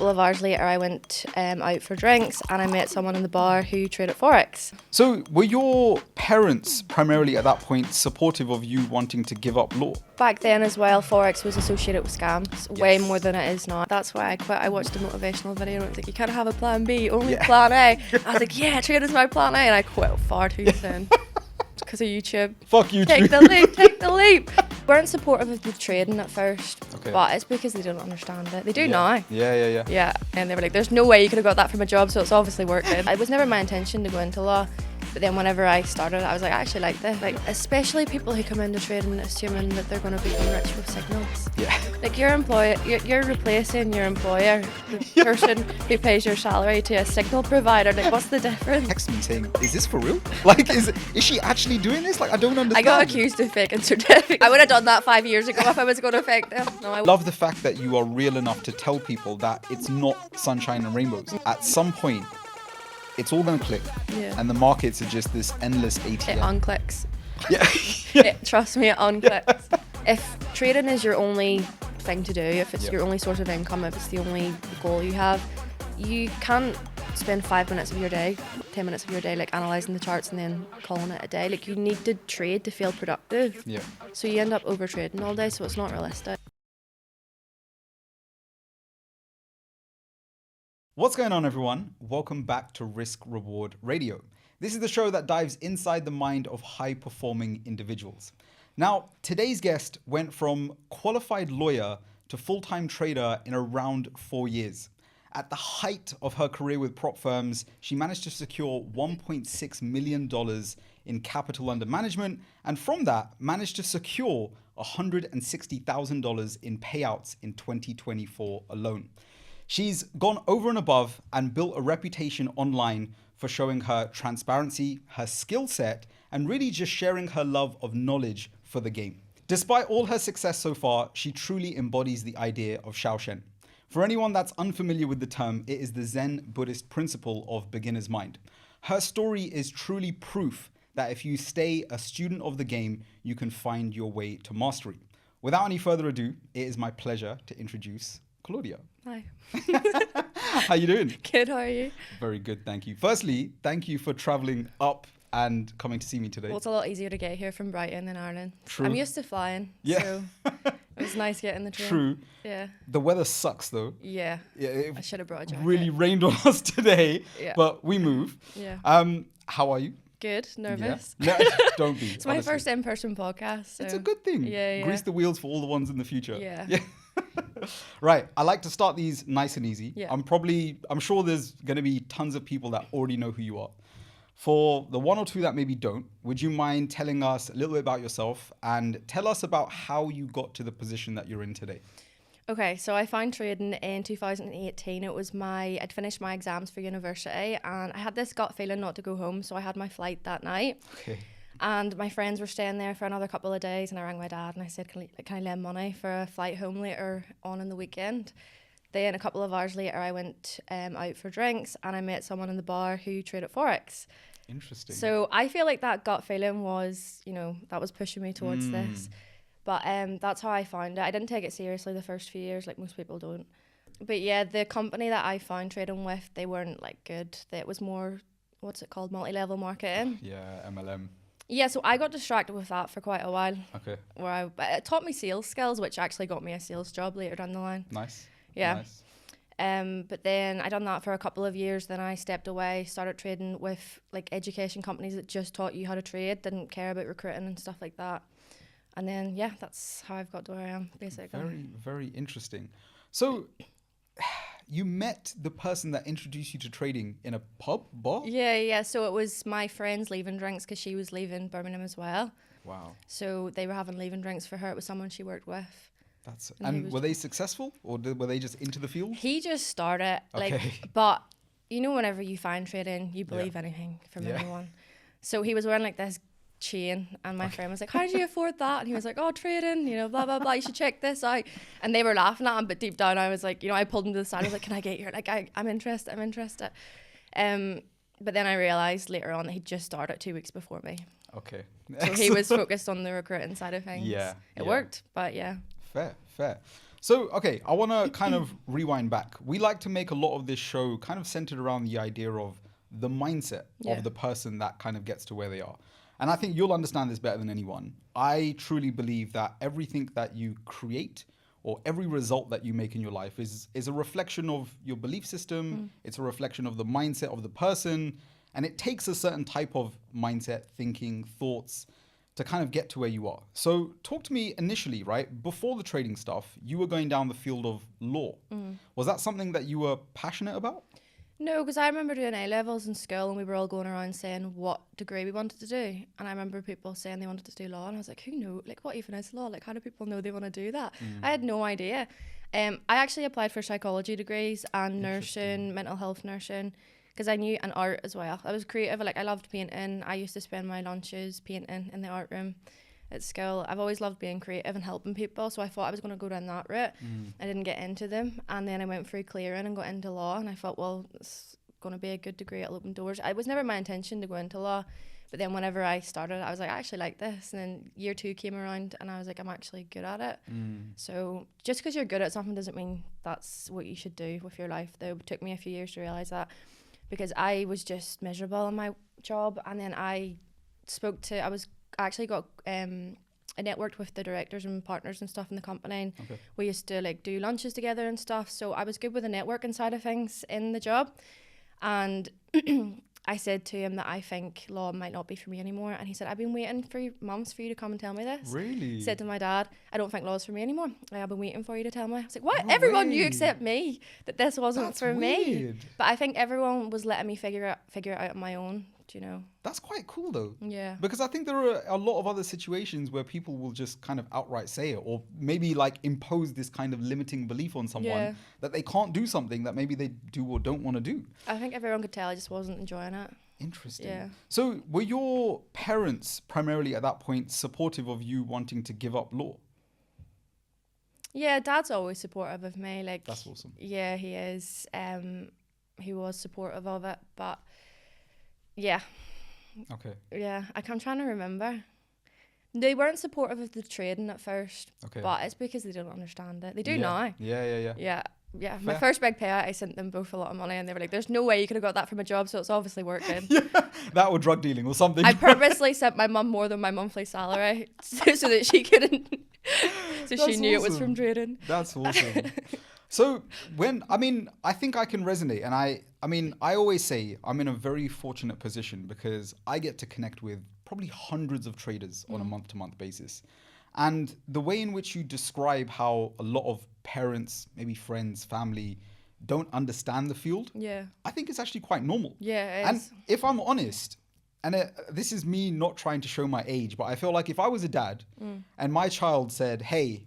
couple of hours later, I went out for drinks and I met someone in the bar who traded Forex. So were your parents primarily at that point supportive of you wanting to give up law? Back then as well, Forex was associated with scams, way more than it is now. That's why I quit. I watched a motivational video and it was like, you can't have a plan B, only plan A. I was like, yeah, trading's my plan A, and I quit far too soon. Because of YouTube. Fuck YouTube. Take the leap, take the leap. Weren't supportive of the trading at first, but it's because they don't understand it. They do now. Yeah. And they were like, there's no way you could have got that from a job, so it's obviously working. It was never my intention to go into law. But then whenever I started, I was like, I actually like this. Like, especially people who come into trading assuming that they're going to become rich with signals. Yeah. Like, you're replacing your employer, the person who pays your salary, to a signal provider. Like, what's the difference? Text me saying, is this for real? Like, is she actually doing this? Like, I don't understand. I got accused of faking certificates. I would have done that 5 years ago if I was going to fake them. No, I love the fact that you are real enough to tell people that it's not sunshine and rainbows. At some point, it's all going to click. Yeah. And the markets are just this endless ATM. It unclicks. Yeah. Trust me, it unclicks. If trading is your only thing to do, if it's your only source of income, if it's the only goal you have, you can't spend 5 minutes of your day, 10 minutes of your day, like analysing the charts and then calling it a day. Like, you need to trade to feel productive. Yeah. So you end up over trading all day, so it's not realistic. What's going on, everyone? Welcome back to Risk Reward Radio. This is the show that dives inside the mind of high-performing individuals. Now, today's guest went from qualified lawyer to full-time trader in around 4 years. At the height of her career with prop firms, she managed to secure $1.6 million in capital under management, and from that, managed to secure $160,000 in payouts in 2024 alone. She's gone over and above and built a reputation online for showing her transparency, her skill set, and really just sharing her love of knowledge for the game. Despite all her success so far, she truly embodies the idea of Shaoshen. For anyone that's unfamiliar with the term, it is the Zen Buddhist principle of beginner's mind. Her story is truly proof that if you stay a student of the game, you can find your way to mastery. Without any further ado, it is my pleasure to introduce Claudia. Hi. How you doing? Good, how are you? Very good, thank you. Firstly, thank you for traveling up and coming to see me today. Well, it's a lot easier to get here from Brighton than Ireland. True. I'm used to flying, so it was nice getting the train. True. Yeah. The weather sucks though. Yeah. It I should have brought a jacket. really rained on us today, Yeah. but we move. Yeah. How are you? Good. Nervous. Yeah. No, don't be. It's my first in-person podcast. So. It's a good thing. Yeah. Grease the wheels for all the ones in the future. Yeah. Right. I like to start these nice and easy. Yeah. I'm sure there's going to be tons of people that already know who you are. For the one or two that maybe don't, would you mind telling us a little bit about yourself and tell us about how you got to the position that you're in today? Okay, so I found trading in 2018. I'd finished my exams for university and I had this gut feeling not to go home, so I had my flight that night. Okay. And my friends were staying there for another couple of days, and I rang my dad and I said, can I lend money for a flight home later on in the weekend? Then a couple of hours later, I went out for drinks and I met someone in the bar who traded Forex. Interesting. So I feel like that gut feeling was, that was pushing me towards this. But that's how I found it. I didn't take it seriously the first few years, like most people don't. But yeah, the company that I found trading with, they weren't like good. It was more, what's it called, multi-level marketing. Yeah, MLM. Yeah, so I got distracted with that for quite a while. Okay. It taught me sales skills, which actually got me a sales job later down the line. Nice. Yeah. Nice. But then I done that for a couple of years. Then I stepped away, started trading with like education companies that just taught you how to trade, didn't care about recruiting and stuff like that. And then, yeah, that's how I've got to where I am, basically. Very, very interesting. So you met the person that introduced you to trading in a bar? Yeah. So it was my friend's leaving drinks because she was leaving Birmingham as well. Wow. So they were having leaving drinks for her. It was someone she worked with. And were they successful or were they just into the field? He just started, but whenever you find trading, you believe anything from anyone. So he was wearing like this chain and my friend was like, how did you afford that? And he was like, oh, trading, blah blah blah, you should check this out. And they were laughing at him, but deep down I was like, I pulled him to the side. I was like, can I get your, like, I'm interested. But then I realized later on that he'd just started 2 weeks before me. Okay. So he was focused on the recruiting side of things. Yeah. It worked, but yeah. Fair. So, okay, I want to kind of rewind back. We like to make a lot of this show kind of centered around the idea of the mindset of the person that kind of gets to where they are. And I think you'll understand this better than anyone. I truly believe that everything that you create or every result that you make in your life is a reflection of your belief system. It's a reflection of the mindset of the person. And it takes a certain type of mindset, thinking, thoughts to kind of get to where you are. So talk to me initially, right? Before the trading stuff, you were going down the field of law. Was that something that you were passionate about? No, because I remember doing A-levels in school and we were all going around saying what degree we wanted to do. And I remember people saying they wanted to do law and I was like, who knows? Like, what even is law? Like, how do people know they want to do that? I had no idea. I actually applied for psychology degrees and nursing, mental health nursing, because I knew, and art as well. I was creative. Like, I loved painting. I used to spend my lunches painting in the art room at school. I've always loved being creative and helping people, so I thought I was going to go down that route. I didn't get into them, and then I went through clearing and got into law, and I thought, well, it's going to be a good degree, it'll open doors. It was never my intention to go into law, but then whenever I started, I was like, I actually like this, and then year 2 came around and I was like, I'm actually good at it. So just because you're good at something doesn't mean that's what you should do with your life, though. It took me a few years to realise that, because I was just miserable in my job, and then I actually got I networked with the directors and partners and stuff in the company, and we used to like do lunches together and stuff, so I was good with the networking side of things in the job. And I said to him that I think law might not be for me anymore, and he said, I've been waiting for months for you to come and tell me this. Really? Said to my dad, I don't think law's for me anymore. I've been waiting for you to tell me. I was like, what? Everyone knew except me that this wasn't for me. But I think everyone was letting me figure it out on my own. Do you know? That's quite cool though. Yeah. Because I think there are a lot of other situations where people will just kind of outright say it, or maybe like impose this kind of limiting belief on someone that they can't do something that maybe they do or don't want to do. I think everyone could tell I just wasn't enjoying it. Interesting. Yeah. So were your parents primarily at that point supportive of you wanting to give up law? Yeah, Dad's always supportive of me. Like, that's awesome. Yeah, he is. He was supportive of it, but yeah. Okay. Yeah, I'm trying to remember. They weren't supportive of the trading at first, but it's because they don't understand it. They do now. Yeah. Yeah. My first big payout, I sent them both a lot of money, and they were like, "There's no way you could have got that from a job, so it's obviously working." That or drug dealing or something. I purposely sent my mum more than my monthly salary so that she couldn't. So she knew it was from trading. That's awesome. So I think I can resonate. And I always say I'm in a very fortunate position because I get to connect with probably hundreds of traders on a month-to-month basis. And the way in which you describe how a lot of parents, maybe friends, family, don't understand the field, I think it's actually quite normal. Yeah, it and is. if I'm honest, and this is me not trying to show my age, but I feel like if I was a dad and my child said, hey,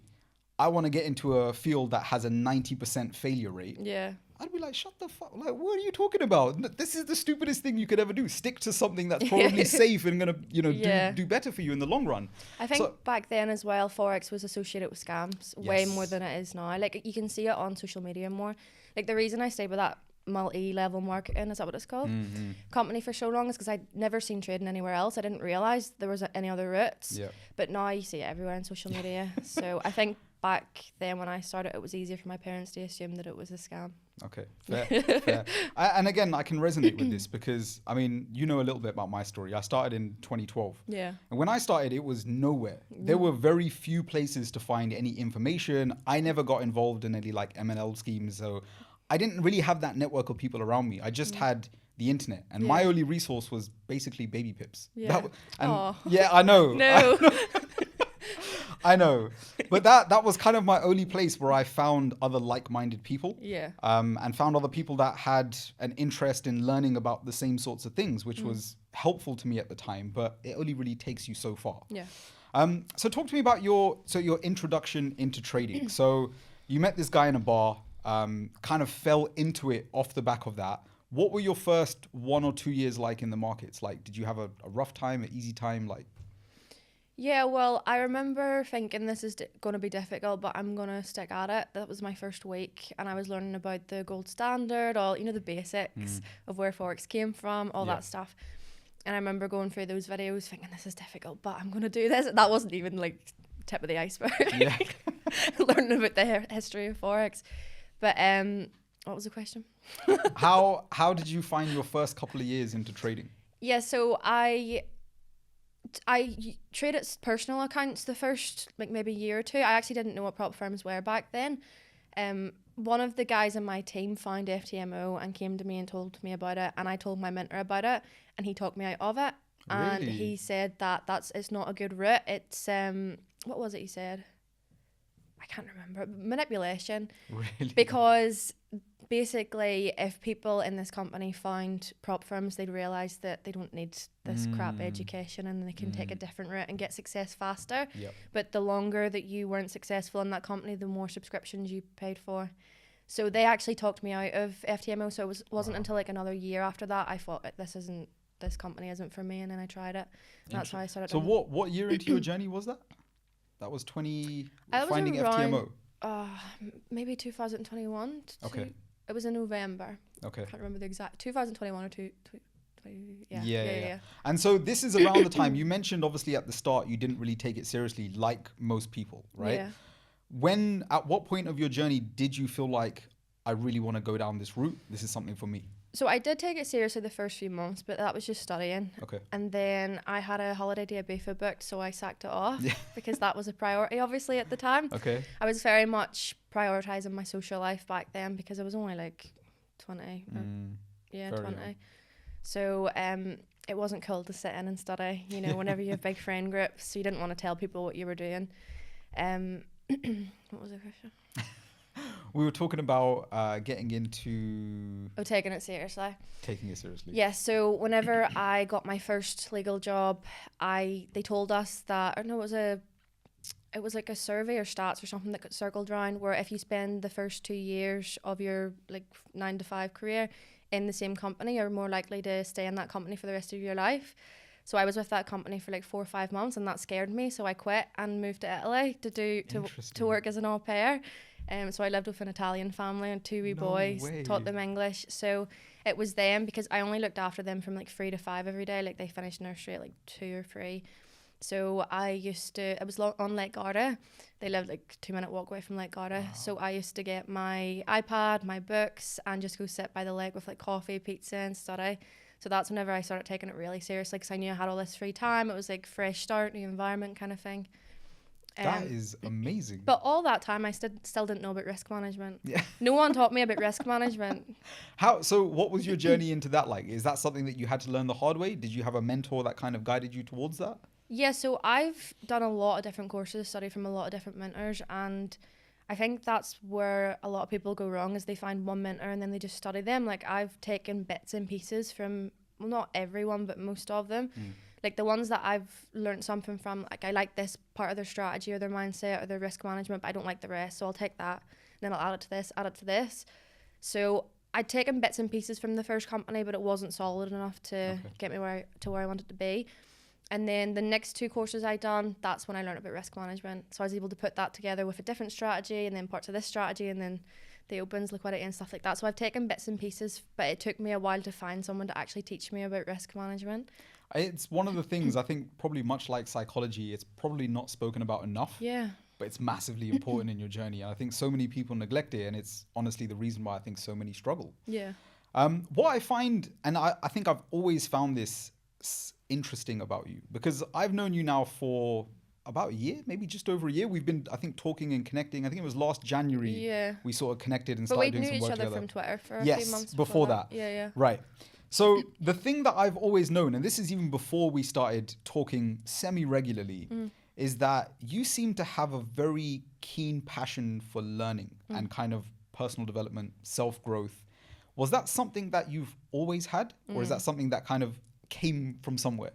I want to get into a field that has a 90% failure rate. Yeah. I'd be like, shut the fuck. Like, what are you talking about? This is the stupidest thing you could ever do. Stick to something that's probably safe and going to, do better for you in the long run. I think back then as well, Forex was associated with scams way more than it is now. Like, you can see it on social media more. Like, the reason I stayed with that multi-level marketing, is that what it's called? Company for so long is because I'd never seen trading anywhere else. I didn't realize there was any other routes. But now you see it everywhere on social media. So I think back then when I started, it was easier for my parents to assume that it was a scam. Okay, fair. And again, I can resonate with this because, you know a little bit about my story. I started in 2012. Yeah. And when I started, it was nowhere. There were very few places to find any information. I never got involved in any like MLM schemes. So I didn't really have that network of people around me. I just had the internet. And my only resource was basically baby pips. Yeah. I know. No. I know. But that was kind of my only place where I found other like-minded people. Yeah. And found other people that had an interest in learning about the same sorts of things, which was helpful to me at the time, but it only really takes you so far. Yeah. So talk to me about your introduction into trading. So you met this guy in a bar, kind of fell into it off the back of that. What were your first 1 or 2 years like in the markets? Like, did you have a rough time, an easy time? Like, yeah, well, I remember thinking this is going to be difficult, but I'm going to stick at it. That was my first week, and I was learning about the gold standard, all, the basics of where Forex came from, all that stuff. And I remember going through those videos thinking, this is difficult, but I'm going to do this. That wasn't even like tip of the iceberg. learning about the history of Forex. But what was the question? How did you find your first couple of years into trading? Yeah, so I traded personal accounts the first like maybe year or two. I actually didn't know what prop firms were back then. One of the guys in my team found FTMO and came to me and told me about it, and I told my mentor about it, and he talked me out of it. Really? And he said that it's not a good route. It's what was it he said? I can't remember. Manipulation. Really? Because basically, if people in this company found prop firms, they'd realise that they don't need this crap education and they can take a different route and get success faster. Yep. But the longer that you weren't successful in that company, the more subscriptions you paid for. So they actually talked me out of FTMO. So it wasn't until like another year after that I thought this company isn't for me, and then I tried it. That's how I started. So what year into your journey was that? That was finding FTMO. Maybe 2021. Okay. It was in November. Okay. I can't remember the exact 2021 or Yeah. And so this is around the time you mentioned. Obviously, at the start, you didn't really take it seriously, like most people, right? Yeah. At what point of your journey did you feel like I really want to go down this route? This is something for me. So I did take it seriously the first few months, but that was just studying. Okay. And then I had a holiday to Ibiza booked, so I sacked it off because that was a priority, obviously, at the time. Okay. I was very much prioritizing my social life back then because I was only like 20. 20. Young. So it wasn't cool to sit in and study. You know, whenever you have big friend groups, so you didn't want to tell people what you were doing. What was the question? We were talking about getting into... Oh, taking it seriously. Taking it seriously. Yeah, so whenever I got my first legal job, they told us that, or no, it was like a survey or stats or something that got circled around where if you spend the first 2 years of your like 9 to 5 career in the same company, you're more likely to stay in that company for the rest of your life. So I was with that company for like 4 or 5 months, and that scared me. So I quit and moved to Italy to work as an au pair. So I lived with an Italian family and 2 wee boys, taught them English. So it was them, because I only looked after them from like 3 to 5 every day. Like they finished nursery at like 2 or 3. So it was on Lake Garda. They lived like 2-minute walk away from Lake Garda. Wow. So I used to get my iPad, my books, and just go sit by the lake with like coffee, pizza, and study. So that's whenever I started taking it really seriously, because I knew I had all this free time. It was like fresh start, new environment kind of thing. That is amazing. But all that time, I still didn't know about risk management. Yeah. No one taught me about risk management. So what was your journey into that like? Is that something that you had to learn the hard way? Did you have a mentor that kind of guided you towards that? Yeah, so I've done a lot of different courses, studied from a lot of different mentors, and I think that's where a lot of people go wrong, is they find one mentor and then they just study them. Like I've taken bits and pieces from, well, not everyone, but most of them. Like the ones that I've learned something from, like I like this part of their strategy or their mindset or their risk management, but I don't like the rest. So I'll take that, and then I'll add it to this. So I'd taken bits and pieces from the first company, but it wasn't solid enough to get me where I wanted to be. And then the next 2 courses I done, that's when I learned about risk management. So I was able to put that together with a different strategy and then parts of this strategy and then the opens, liquidity and stuff like that. So I've taken bits and pieces, but it took me a while to find someone to actually teach me about risk management. It's one of the things, I think, probably much like psychology, it's probably not spoken about enough. Yeah. But it's massively important in your journey. I think so many people neglect it, and it's honestly the reason why I think so many struggle. Yeah. What I find, and I think I've always found this interesting about you, because I've known you now for about a year, maybe just over a year. We've been, I think, talking and connecting. I think it was last January. Yeah. We sort of connected and started doing some work together. But we knew each other from Twitter for a few months before that. Yeah. Right. So the thing that I've always known, and this is even before we started talking semi-regularly, is that you seem to have a very keen passion for learning and kind of personal development, self-growth. Was that something that you've always had, or is that something that kind of came from somewhere?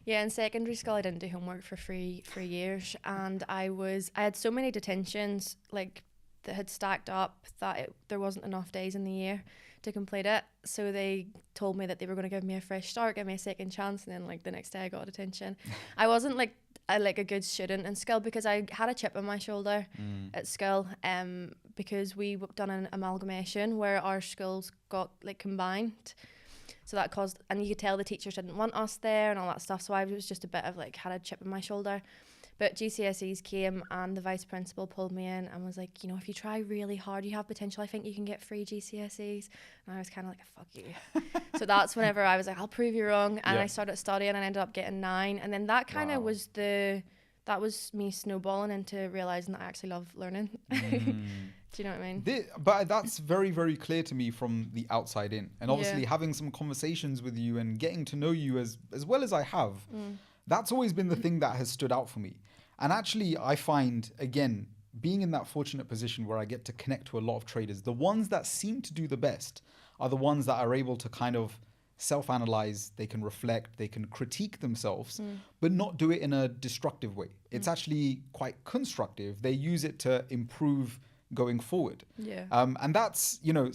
Yeah, in secondary school I didn't do homework for 3 years, and I had so many detentions like that had stacked up that there wasn't enough days in the year to complete it. So they told me that they were going to give me a fresh start, give me a second chance, and then like the next day I got a detention. I wasn't like a good student in school because I had a chip on my shoulder at school, because we done an amalgamation where our schools got like combined. So that caused, and you could tell the teachers didn't want us there and all that stuff. So I was just a bit of like, had a chip on my shoulder. But GCSEs came and the vice principal pulled me in and was like, you know, if you try really hard, you have potential. I think you can get free GCSEs. And I was kind of like, fuck you. So that's whenever I was like, I'll prove you wrong. And I started studying and I ended up getting 9. And then that kind of was that was me snowballing into realizing that I actually love learning. Do you know what I mean? But that's very, very clear to me from the outside in. And obviously having some conversations with you and getting to know you as well as I have, that's always been the thing that has stood out for me. And actually, I find, again, being in that fortunate position where I get to connect to a lot of traders, the ones that seem to do the best are the ones that are able to kind of self-analyze, they can reflect, they can critique themselves, but not do it in a destructive way. It's actually quite constructive. They use it to improve going forward. And that's, you know,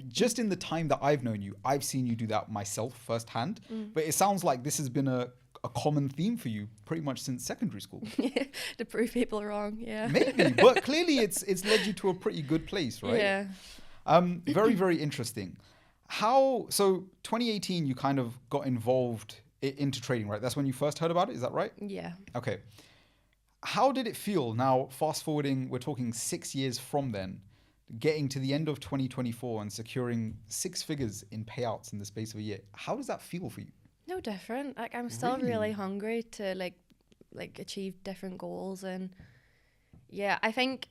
just in the time that I've known you, I've seen you do that myself firsthand. But it sounds like this has been a common theme for you pretty much since secondary school. To prove people wrong, Maybe, but clearly it's led you to a pretty good place, right? Very, very interesting. So 2018, you kind of got involved into trading, right? That's when you first heard about it, is that right? Yeah. Okay. How did it feel now, fast forwarding, we're talking 6 years from then, getting to the end of 2024 and securing 6 figures in payouts in the space of a year? How does that feel for you? No different. Like I'm still really hungry to like achieve different goals. And yeah, I think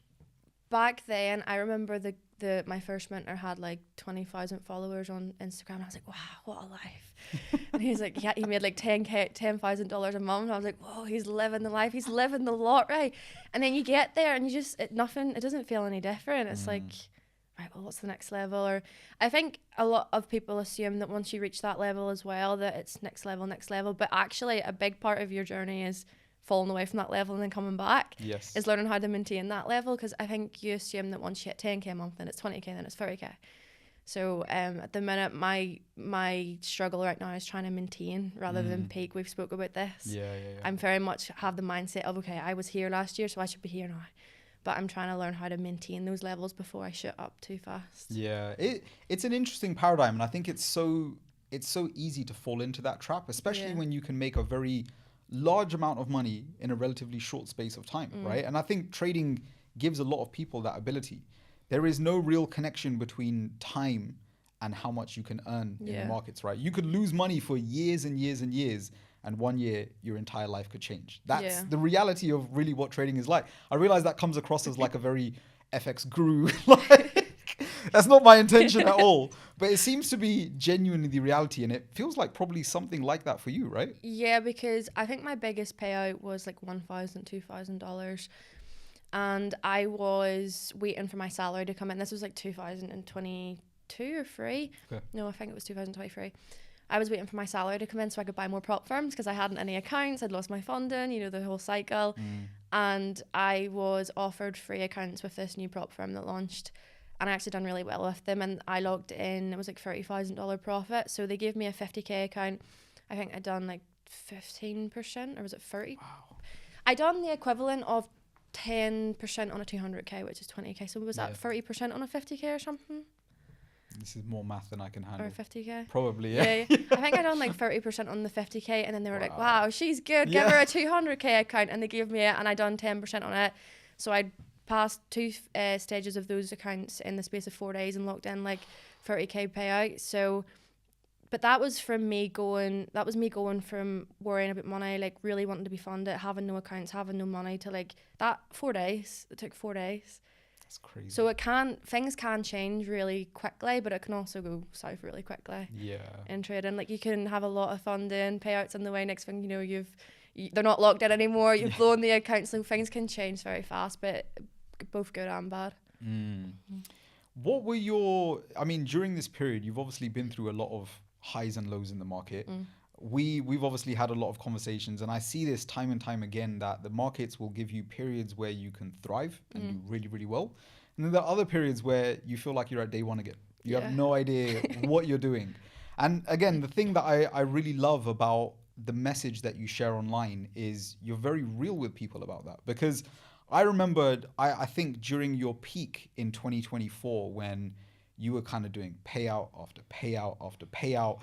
back then I remember my first mentor had like 20,000 followers on Instagram. And I was like, wow, what a life. And he's like, yeah, he made like $10,000 a month. And I was like, whoa, he's living the life. He's living the lot, right? And then you get there and you just, it doesn't feel any different. It's like, right, well, what's the next level? Or I think a lot of people assume that once you reach that level as well, that it's next level. But actually a big part of your journey is falling away from that level and then coming back. Is learning how to maintain that level. Because I think you assume that once you hit 10K a month, then it's 20K, then it's 30K. So at the minute, my struggle right now is trying to maintain rather than peak. We've spoke about this. I'm very much have the mindset of, okay, I was here last year, so I should be here now. But I'm trying to learn how to maintain those levels before I shoot up too fast. Yeah, it's an interesting paradigm, and I think it's so easy to fall into that trap, especially when you can make a very large amount of money in a relatively short space of time, right? And I think trading gives a lot of people that ability. There is no real connection between time and how much you can earn in the markets, right? You could lose money for years and years and years, and 1 year, your entire life could change. That's the reality of really what trading is like. I realize that comes across as like a very FX guru. That's not my intention at all. But it seems to be genuinely the reality, and it feels like probably something like that for you, right? Yeah, because I think my biggest payout was like $1,000, $2,000. And I was waiting for my salary to come in. This was like 2022 or 3. Okay. No, I think it was 2023. I was waiting for my salary to come in so I could buy more prop firms because I hadn't any accounts. I'd lost my funding, you know, the whole cycle. And I was offered free accounts with this new prop firm that launched. And I actually done really well with them. And I logged in, it was like $30,000 profit. So they gave me a 50K account. I think I'd done like 15%, or was it 30? Wow. I done the equivalent of 10% on a 200K, which is 20K. So was that 30% on a 50K or something? This is more math than I can handle. Or 50K? Probably, yeah. I think I done like 30% on the 50K, and then they were like, wow, she's good. Give her a 200K account. And they gave me it, and I done 10% on it. So I passed 2 stages of those accounts in the space of 4 days and locked in like 30K payout. So, but that was me going from worrying about money, like really wanting to be funded, having no accounts, having no money, to like that 4 days. It took 4 days. That's crazy. So things can change really quickly, but it can also go south really quickly. Yeah. In trading, like you can have a lot of funding, payouts on the way. Next thing you know, they're not locked in anymore. You've blown the account, so things can change very fast, but both good and bad. What were during this period, you've obviously been through a lot of highs and lows in the market. We've obviously had a lot of conversations, and I see this time and time again, that the markets will give you periods where you can thrive and do really, really well. And then there are other periods where you feel like you're at day one again. You have no idea what you're doing. And again, the thing that I really love about the message that you share online is you're very real with people about that. Because I remembered, I think during your peak in 2024, when you were kind of doing payout after payout after payout,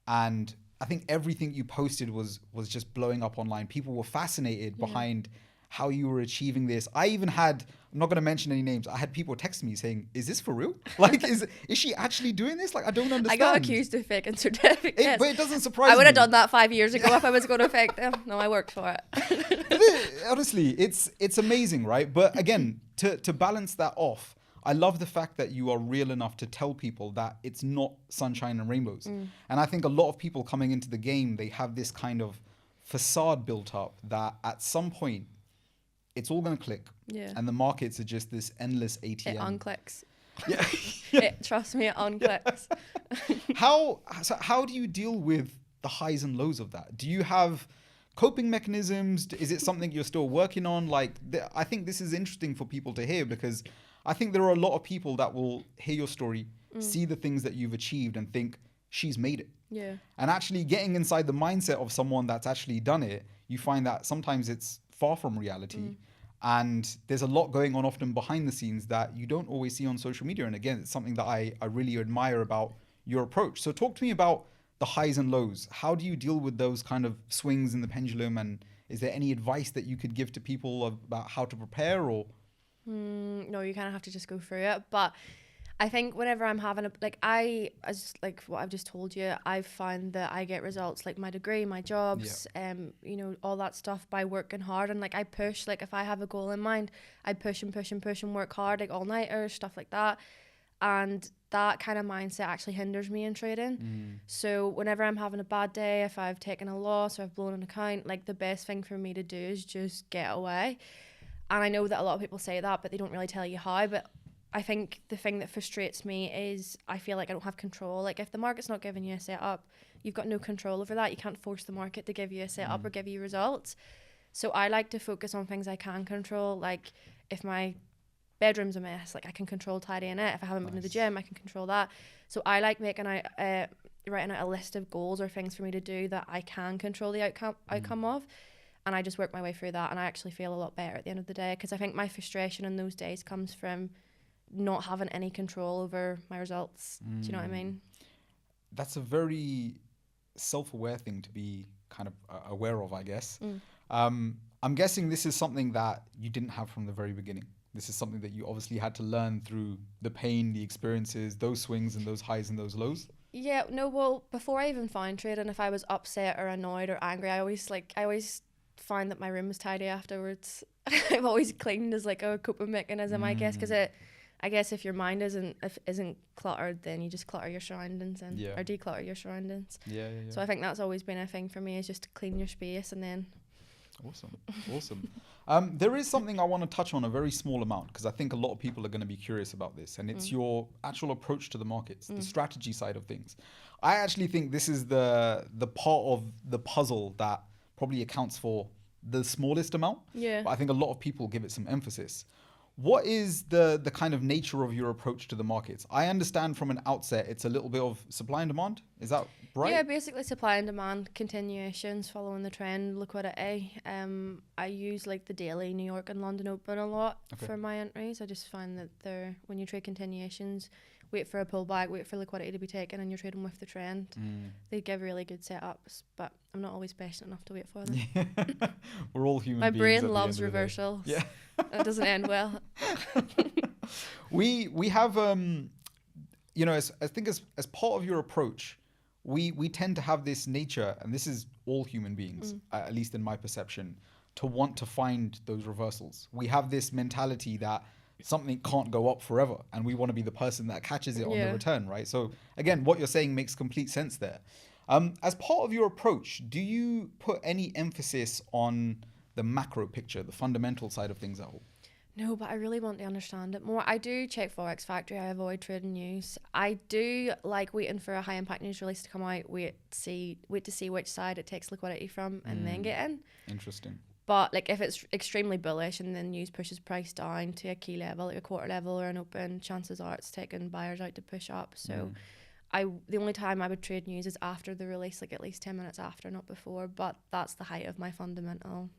and I think everything you posted was just blowing up online. People were fascinated behind how you were achieving this. I even had, I'm not going to mention any names, I had people text me saying, is this for real? Like, is she actually doing this? Like, I don't understand. I got accused of faking certificates. But it doesn't surprise me. I would have done that 5 years ago if I was going to fake them. No, I worked for it. Honestly, it's amazing, right? But again, to balance that off, I love the fact that you are real enough to tell people that it's not sunshine and rainbows. And I think a lot of people coming into the game, they have this kind of facade built up that at some point it's all going to click. Yeah. And the markets are just this endless ATM. It unclicks. Yeah. Trust me, it unclicks. How do you deal with the highs and lows of that? Do you have coping mechanisms? Is it something you're still working on? Like, I think this is interesting for people to hear, because I think there are a lot of people that will hear your story, see the things that you've achieved and think, she's made it. Yeah. And actually getting inside the mindset of someone that's actually done it, you find that sometimes it's far from reality. And there's a lot going on often behind the scenes that you don't always see on social media. And again, it's something that I really admire about your approach. So talk to me about the highs and lows. How do you deal with those kind of swings in the pendulum? And is there any advice that you could give to people about how to prepare? Or no, you kind of have to just go through it. But I think whenever I'm having as like what I've just told you, I've found that I get results like my degree, my jobs, you know, all that stuff by working hard. And like I push, like if I have a goal in mind, I push and push and push and work hard, like all-nighters, stuff like that. And that kind of mindset actually hinders me in trading. So whenever I'm having a bad day, if I've taken a loss or I've blown an account, like the best thing for me to do is just get away. And I know that a lot of people say that, but they don't really tell you how. But I think the thing that frustrates me is I feel like I don't have control. Like if the market's not giving you a setup, you've got no control over that. You can't force the market to give you a setup or give you results. So I like to focus on things I can control. Like if my bedroom's a mess, like I can control tidying it. If I haven't been to the gym, I can control that. So I like writing out a list of goals or things for me to do that I can control the outcome of. And I just work my way through that, and I actually feel a lot better at the end of the day, because I think my frustration in those days comes from not having any control over my results. Do you know what I mean? That's a very self-aware thing to be kind of aware of, I guess. I'm guessing this is something that you didn't have from the very beginning. This is something that you obviously had to learn through the pain, the experiences, those swings and those highs and those lows. Yeah, no, well, before I even found trading, if I was upset or annoyed or angry, I always find that my room was tidy afterwards. I've always cleaned as like a coping mechanism, I guess, because I guess if your mind isn't cluttered, then you just clutter your surroundings or declutter your surroundings. Yeah. So I think that's always been a thing for me, is just to clean your space and then. Awesome. There is something I want to touch on, a very small amount, because I think a lot of people are going to be curious about this, and it's your actual approach to the markets, the strategy side of things. I actually think this is the part of the puzzle that probably accounts for the smallest amount. Yeah. But I think a lot of people give it some emphasis. What is the kind of nature of your approach to the markets? I understand from an outset it's a little bit of supply and demand. Is that right? Yeah, basically supply and demand, continuations, following the trend, liquidity. I use like the daily New York and London Open a lot for my entries. I just find that when you trade continuations, wait for a pullback, wait for liquidity to be taken, and you're trading with the trend. They give really good setups, but I'm not always patient enough to wait for them. We're all human beings. My brain loves reversals. Yeah. It doesn't end well. We have, you know, I think as part of your approach, we tend to have this nature, and this is all human beings, at least in my perception, to want to find those reversals. We have this mentality that something can't go up forever, and we want to be the person that catches it on the return, right? So again, what you're saying makes complete sense there. As part of your approach, do you put any emphasis on the macro picture, the fundamental side of things at all? No, but I really want to understand it more. I do check Forex Factory. I avoid trading news. I do like waiting for a high impact news release to come out, wait to see which side it takes liquidity from, and then get in. Interesting. But like if it's extremely bullish and then news pushes price down to a key level, like a quarter level or an open, chances are it's taking buyers out to push up. So the only time I would trade news is after the release, like at least 10 minutes after, not before. But that's the height of my fundamental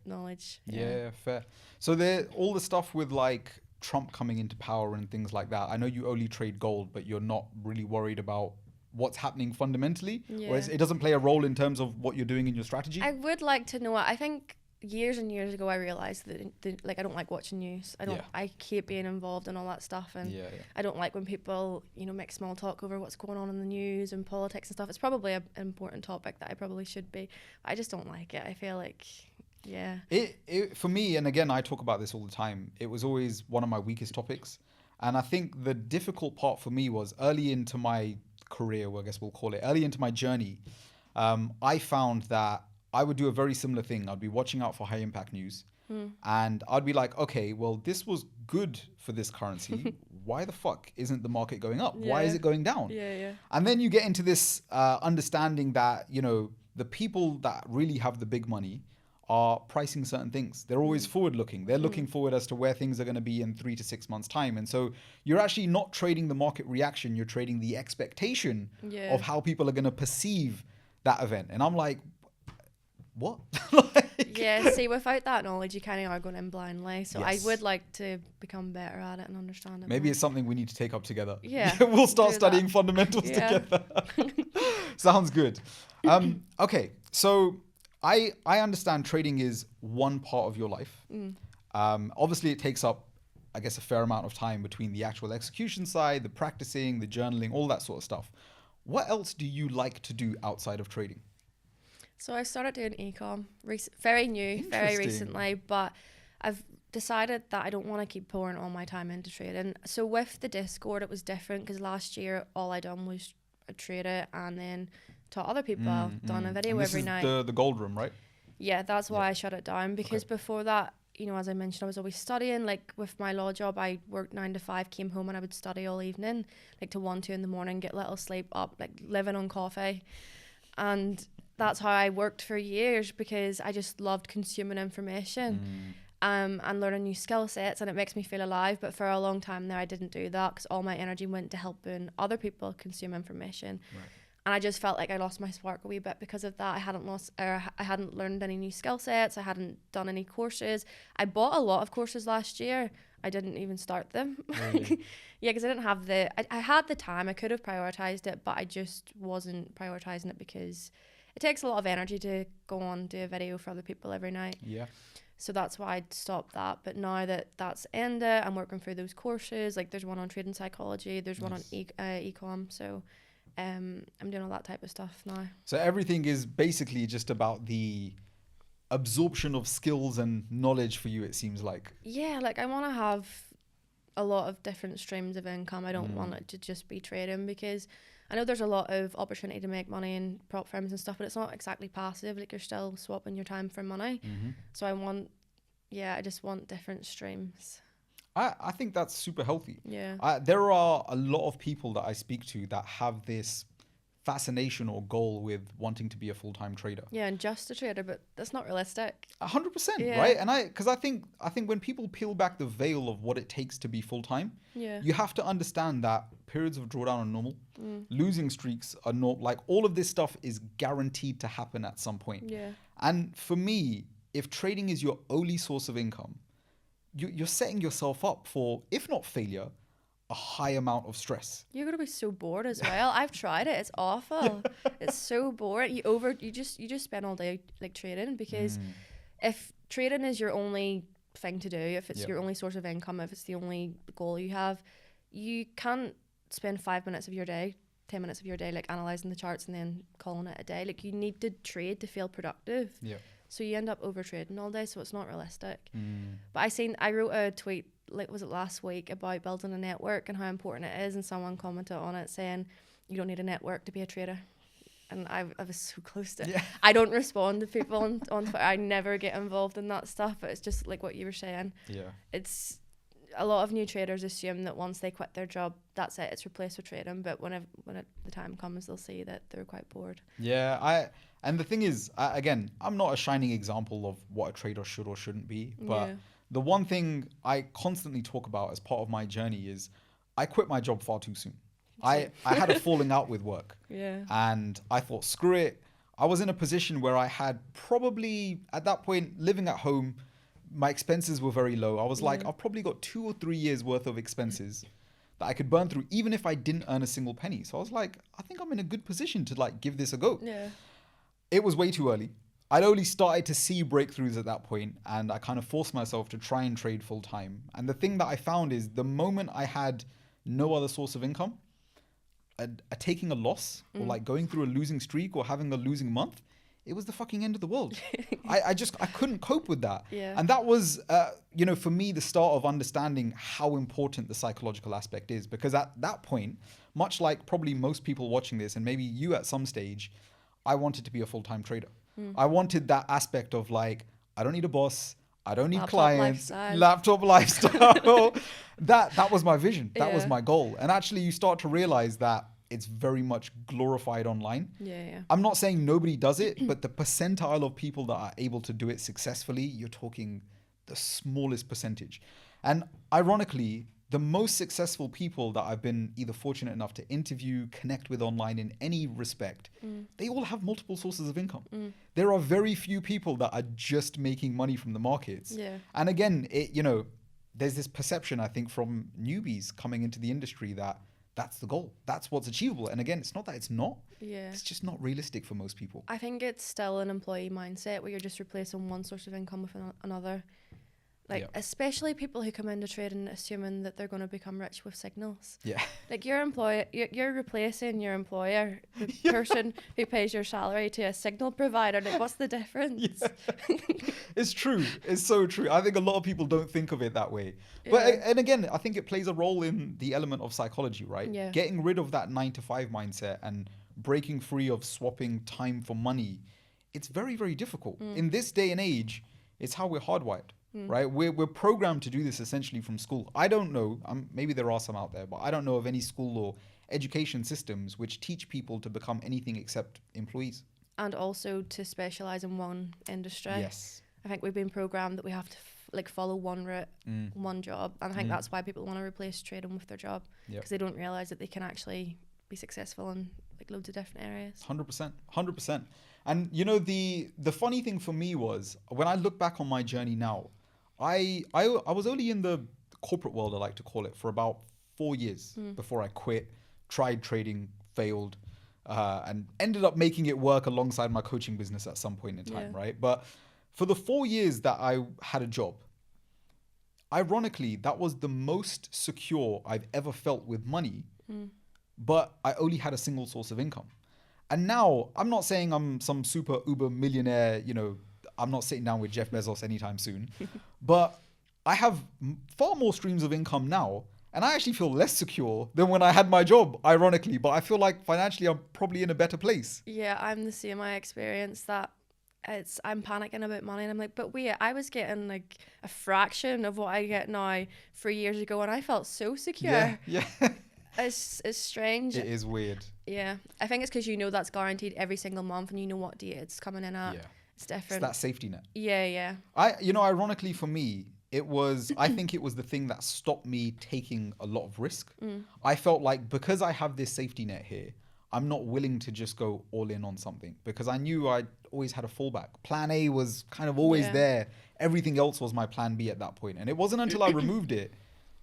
knowledge. Yeah, fair. So all the stuff with like Trump coming into power and things like that, I know you only trade gold, but you're not really worried about what's happening fundamentally? Or it doesn't play a role in terms of what you're doing in your strategy? I would like to know it. I think years and years ago, I realized that like I don't like watching news. I hate being involved in all that stuff, and I don't like when people, you know, make small talk over what's going on in the news and politics and stuff. It's probably an important topic that I probably should be. But I just don't like it. I feel like, it for me, and again, I talk about this all the time. It was always one of my weakest topics, and I think the difficult part for me was early into my career, well, I guess we'll call it early into my journey. I found that I would do a very similar thing. I'd be watching out for high impact news, and I'd be like, okay, well, this was good for this currency. Why the fuck isn't the market going up? Why is it going down? And then you get into this understanding that, you know, the people that really have the big money are pricing certain things. They're always forward looking. They're looking forward as to where things are going to be in 3 to 6 months time. And so you're actually not trading the market reaction. You're trading the expectation of how people are going to perceive that event. And I'm like, what? See, without that knowledge, you kind of are going in blindly. So I would like to become better at it and understand it. Maybe it's something we need to take up together. Yeah. We'll start studying fundamentals together. Sounds good. Okay, so I understand trading is one part of your life. Obviously, it takes up, I guess, a fair amount of time between the actual execution side, the practicing, the journaling, all that sort of stuff. What else do you like to do outside of trading? So I started doing ecom, very new, very recently, but I've decided that I don't want to keep pouring all my time into trading. So with the Discord, it was different because last year all I done was trade it and then taught other people. Done a video every night. This is the gold room, right? Yeah, that's why I shut it down, because before that, you know, as I mentioned, I was always studying. Like with my law job, I worked 9 to 5, came home and I would study all evening, like to 1, 2 in the morning, get little sleep, up, like living on coffee. And that's how I worked for years, because I just loved consuming information and learning new skill sets, and it makes me feel alive. But for a long time there, I didn't do that because all my energy went to helping other people consume information. And I just felt like I lost my spark a wee bit because of that. I hadn't learned any new skill sets. I hadn't done any courses. I bought a lot of courses last year. I didn't even start them. Really? Because I didn't have I had the time. I could have prioritized it, but I just wasn't prioritizing it because it takes a lot of energy to go on, do a video for other people every night. Yeah. So that's why I'd stopped that. But now that that's ended, I'm working through those courses. Like there's one on trading psychology. There's one on ecom. So I'm doing all that type of stuff now. So everything is basically just about the absorption of skills and knowledge for you, it seems like. Yeah, like I want to have a lot of different streams of income. I don't want it to just be trading, because I know there's a lot of opportunity to make money in prop firms and stuff, but it's not exactly passive. Like you're still swapping your time for money. So I just want different streams. I think that's super healthy. Yeah. There are a lot of people that I speak to that have this fascination or goal with wanting to be a full-time trader. Yeah, and just a trader, but that's not realistic. 100%, right? And because I think when people peel back the veil of what it takes to be full-time, you have to understand that periods of drawdown are normal. Losing streaks are not, like, all of this stuff is guaranteed to happen at some point. Yeah. And for me, if trading is your only source of income, you're setting yourself up for, if not failure, a high amount of stress. You're gonna be so bored as well. I've tried it. It's awful. It's so boring. You just spend all day like trading, because if trading is your only thing to do, if it's your only source of income, if it's the only goal you have, you can't spend 5 minutes of your day, 10 minutes of your day like analyzing the charts and then calling it a day. Like you need to trade to feel productive. Yeah. So you end up over trading all day, so it's not realistic. But I wrote a tweet, like was it last week, about building a network and how important it is, and someone commented on it saying you don't need a network to be a trader. And I was so close to it. I don't respond to people on Twitter. I never get involved in that stuff, but it's just like what you were saying. It's a lot of new traders assume that once they quit their job, that's it, it's replaced with trading. But when the time comes, they'll see that they're quite bored. And the thing is, again, I'm not a shining example of what a trader should or shouldn't be, but the one thing I constantly talk about as part of my journey is I quit my job far too soon. I had a falling out with work. And I thought, screw it. I was in a position where I had probably, at that point, living at home, my expenses were very low. I was like, I've probably got 2 or 3 years worth of expenses that I could burn through, even if I didn't earn a single penny. So I was like, I think I'm in a good position to like give this a go. It was way too early. I'd only started to see breakthroughs at that point, and I kind of forced myself to try and trade full time. And the thing that I found is the moment I had no other source of income, taking a loss or like going through a losing streak or having a losing month, it was the fucking end of the world. I couldn't cope with that. Yeah. And that was, for me, the start of understanding how important the psychological aspect is. Because at that point, much like probably most people watching this, and maybe you at some stage, I wanted to be a full-time trader. I wanted that aspect of like, I don't need a boss. I don't need clients. Laptop lifestyle. That was my vision. That was my goal. And actually you start to realize that it's very much glorified online. Yeah. I'm not saying nobody does it, but the percentile of people that are able to do it successfully, you're talking the smallest percentage. And ironically, the most successful people that I've been either fortunate enough to interview, connect with online in any respect, they all have multiple sources of income. There are very few people that are just making money from the markets. Yeah. And again, there's this perception, I think, from newbies coming into the industry that that's the goal. That's what's achievable. And again, it's not that it's not. Yeah. It's just not realistic for most people. I think it's still an employee mindset where you're just replacing one source of income with another. Like, especially people who come into trading assuming that they're going to become rich with signals. Yeah. Like, you're replacing your employer, the person who pays your salary, to a signal provider. Like, what's the difference? Yeah. It's true. It's so true. I think a lot of people don't think of it that way. But and again, I think it plays a role in the element of psychology, right? Yeah. Getting rid of that 9-to-5 mindset and breaking free of swapping time for money. It's very, very difficult. In this day and age, it's how we're hardwired. Right, we're programmed to do this essentially from school. I don't know, maybe there are some out there, but I don't know of any school or education systems which teach people to become anything except employees. And also to specialize in one industry. Yes. I think we've been programmed that we have to follow one route, one job, and I think that's why people want to replace trading with their job, because they don't realize that they can actually be successful in like loads of different areas. 100%. And the funny thing for me was when I look back on my journey now, I was only in the corporate world, I like to call it, for about 4 years before I quit, tried trading, failed, and ended up making it work alongside my coaching business at some point in time, right? But for the 4 years that I had a job, ironically, that was the most secure I've ever felt with money, but I only had a single source of income. And now, I'm not saying I'm some super uber millionaire, I'm not sitting down with Jeff Bezos anytime soon, but I have far more streams of income now, and I actually feel less secure than when I had my job, ironically, but I feel like financially I'm probably in a better place. Yeah, I'm the same. I experience that. I'm panicking about money, and I'm like, but wait, I was getting like a fraction of what I get now 3 years ago, and I felt so secure. Yeah. It's strange. It is weird. Yeah, I think it's because that's guaranteed every single month, and you know what date it's coming in at. Yeah. It's different. It's that safety net. Yeah. Ironically for me, I think it was the thing that stopped me taking a lot of risk. I felt like because I have this safety net here, I'm not willing to just go all in on something because I knew I always had a fallback. Plan A was kind of always there. Everything else was my plan B at that point. And it wasn't until I removed it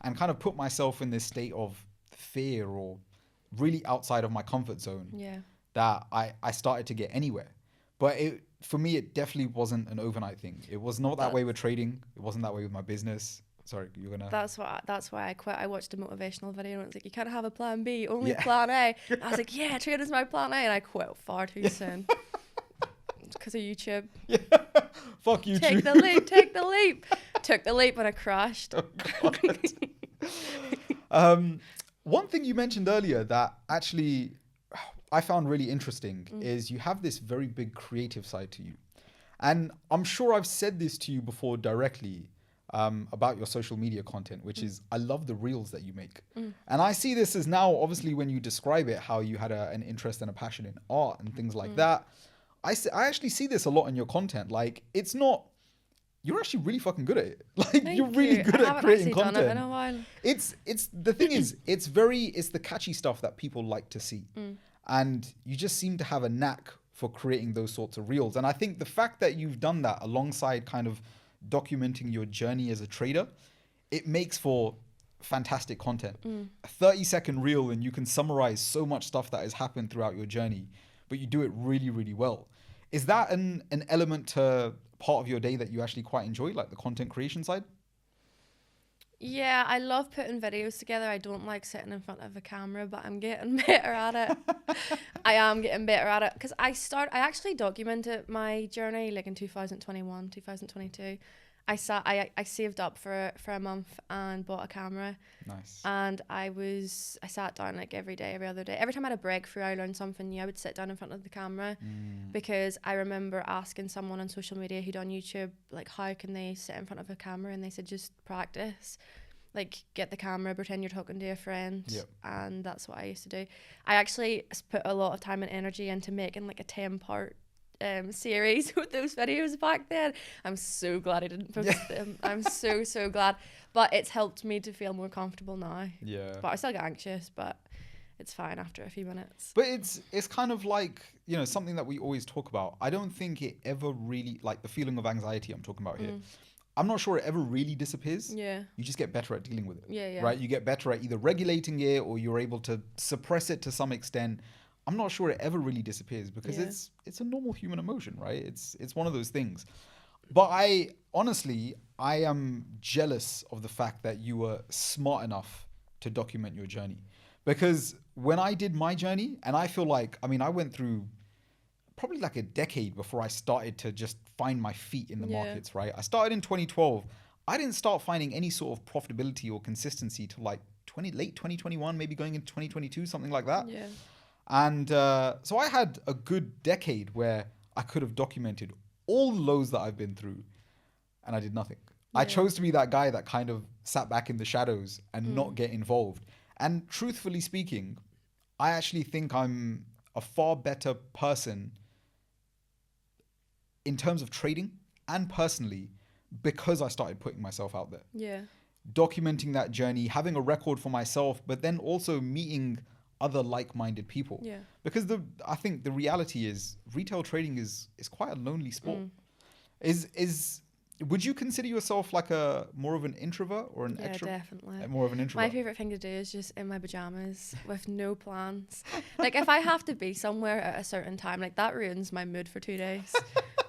and kind of put myself in this state of fear or really outside of my comfort zone that I started to get anywhere. But for me, it definitely wasn't an overnight thing. It was not that way with trading. It wasn't that way with my business. Sorry, you're gonna. That's why I quit. I watched a motivational video and it's like, you can't have a plan B, only plan A. I was like, yeah, trading's my plan A, and I quit far too soon. It's because of YouTube. Yeah. Fuck YouTube. Take the leap. Took the leap and I crashed. Oh, one thing you mentioned earlier that actually I found really interesting is you have this very big creative side to you. And I'm sure I've said this to you before directly about your social media content, which is I love the reels that you make. And I see this as now, obviously, when you describe it, how you had an interest and a passion in art and things like that. I actually see this a lot in your content. Like, it's not... You're actually really fucking good at it. Like, you're really good at creating content. Done it in a while. It's the thing is, it's the catchy stuff that people like to see. And you just seem to have a knack for creating those sorts of reels. And I think the fact that you've done that alongside kind of documenting your journey as a trader, it makes for fantastic content. A 30-second reel and you can summarize so much stuff that has happened throughout your journey, but you do it really, really well. Is that an element to part of your day that you actually quite enjoy, like the content creation side? Yeah, I love putting videos together. I don't like sitting in front of a camera, but I'm getting better at it. I am getting better at it because I actually documented my journey like in 2021, 2022. I saved up for a month and bought a camera. Nice. And I sat down like every day, every other day. Every time I had a breakthrough, I learned something new. I would sit down in front of the camera because I remember asking someone on social media who'd on YouTube, like, how can they sit in front of a camera? And they said, just practice. Like, get the camera, pretend you're talking to a friend. Yep. And that's what I used to do. I actually put a lot of time and energy into making like a 10-part series with those videos back then. I'm so glad I didn't post them. I'm so glad. But it's helped me to feel more comfortable now. Yeah. But I still get anxious, but it's fine after a few minutes. But it's kind of like, you know, something that we always talk about. I don't think it ever really, like the feeling of anxiety I'm talking about here, I'm not sure it ever really disappears. Yeah. You just get better at dealing with it. Yeah. Right? You get better at either regulating it or you're able to suppress it to some extent. I'm not sure it ever really disappears because it's a normal human emotion, right? It's one of those things. But I am jealous of the fact that you were smart enough to document your journey. Because when I did my journey, and I feel like, I mean, I went through probably like a decade before I started to just find my feet in the markets, right? I started in 2012. I didn't start finding any sort of profitability or consistency till like late 2021, maybe going into 2022, something like that. Yeah. And so I had a good decade where I could have documented all the lows that I've been through, and I did nothing. Yeah. I chose to be that guy that kind of sat back in the shadows and not get involved. And truthfully speaking, I actually think I'm a far better person in terms of trading and personally because I started putting myself out there. Yeah. Documenting that journey, having a record for myself, but then also meeting other like-minded people. Yeah. Because I think the reality is retail trading is quite a lonely sport. Would you consider yourself like more of an introvert or an extrovert? Yeah, definitely. More of an introvert. My favorite thing to do is just in my pajamas with no plans. Like if I have to be somewhere at a certain time, like that ruins my mood for 2 days.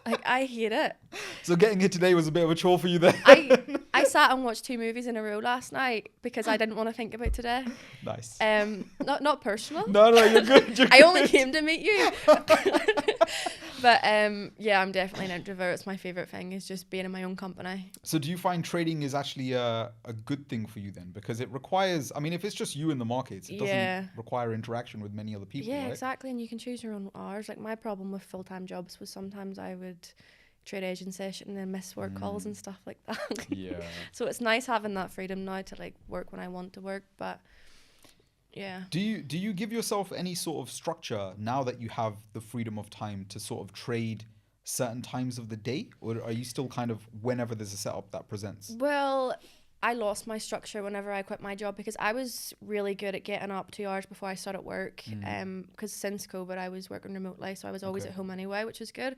Like I hate it. So getting here today was a bit of a chore for you then. I sat and watched 2 movies in a row last night because I didn't want to think about today. Nice. Not personal. No, you're good. I only came to meet you. But yeah, I'm definitely an introvert. It's my favorite thing is just being in my own company. So do you find trading is actually a good thing for you then? Because it requires, I mean, if it's just you in the markets, it doesn't require interaction with many other people, right? Exactly. And you can choose your own hours. Like my problem with full-time jobs was sometimes I would trade agent session and then miss work calls and stuff like that. Yeah. So it's nice having that freedom now to like work when I want to work, but yeah. Do you give yourself any sort of structure now that you have the freedom of time to sort of trade certain times of the day, or are you still kind of whenever there's a setup that presents? Well, I lost my structure whenever I quit my job because I was really good at getting up 2 hours before I started work. Because since COVID I was working remotely, so I was always at home anyway, which was good.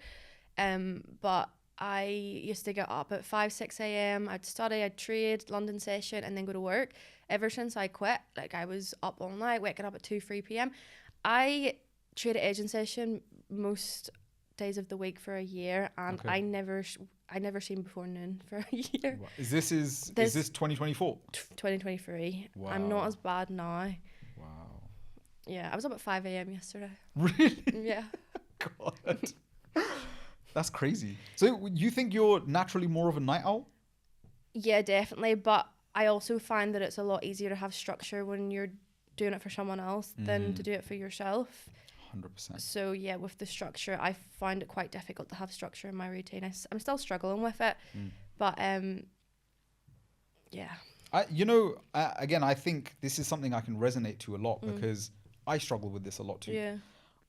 But I used to get up at 5-6 a.m. I'd study, I'd trade, London session, and then go to work. Ever since I quit, like I was up all night, waking up at 2-3 p.m. I traded agent session most days of the week for a year, and I never seen before noon for a year. Is this 2024? 2023. Wow. I'm not as bad now. Wow. Yeah, I was up at 5 a.m. yesterday. Really? Yeah. God. That's crazy. So you think you're naturally more of a night owl? Yeah, definitely. But I also find that it's a lot easier to have structure when you're doing it for someone else than to do it for yourself. 100%. So yeah, with the structure, I find it quite difficult to have structure in my routine. I'm still struggling with it, but yeah. Again, I think this is something I can resonate to a lot because I struggle with this a lot too. Yeah.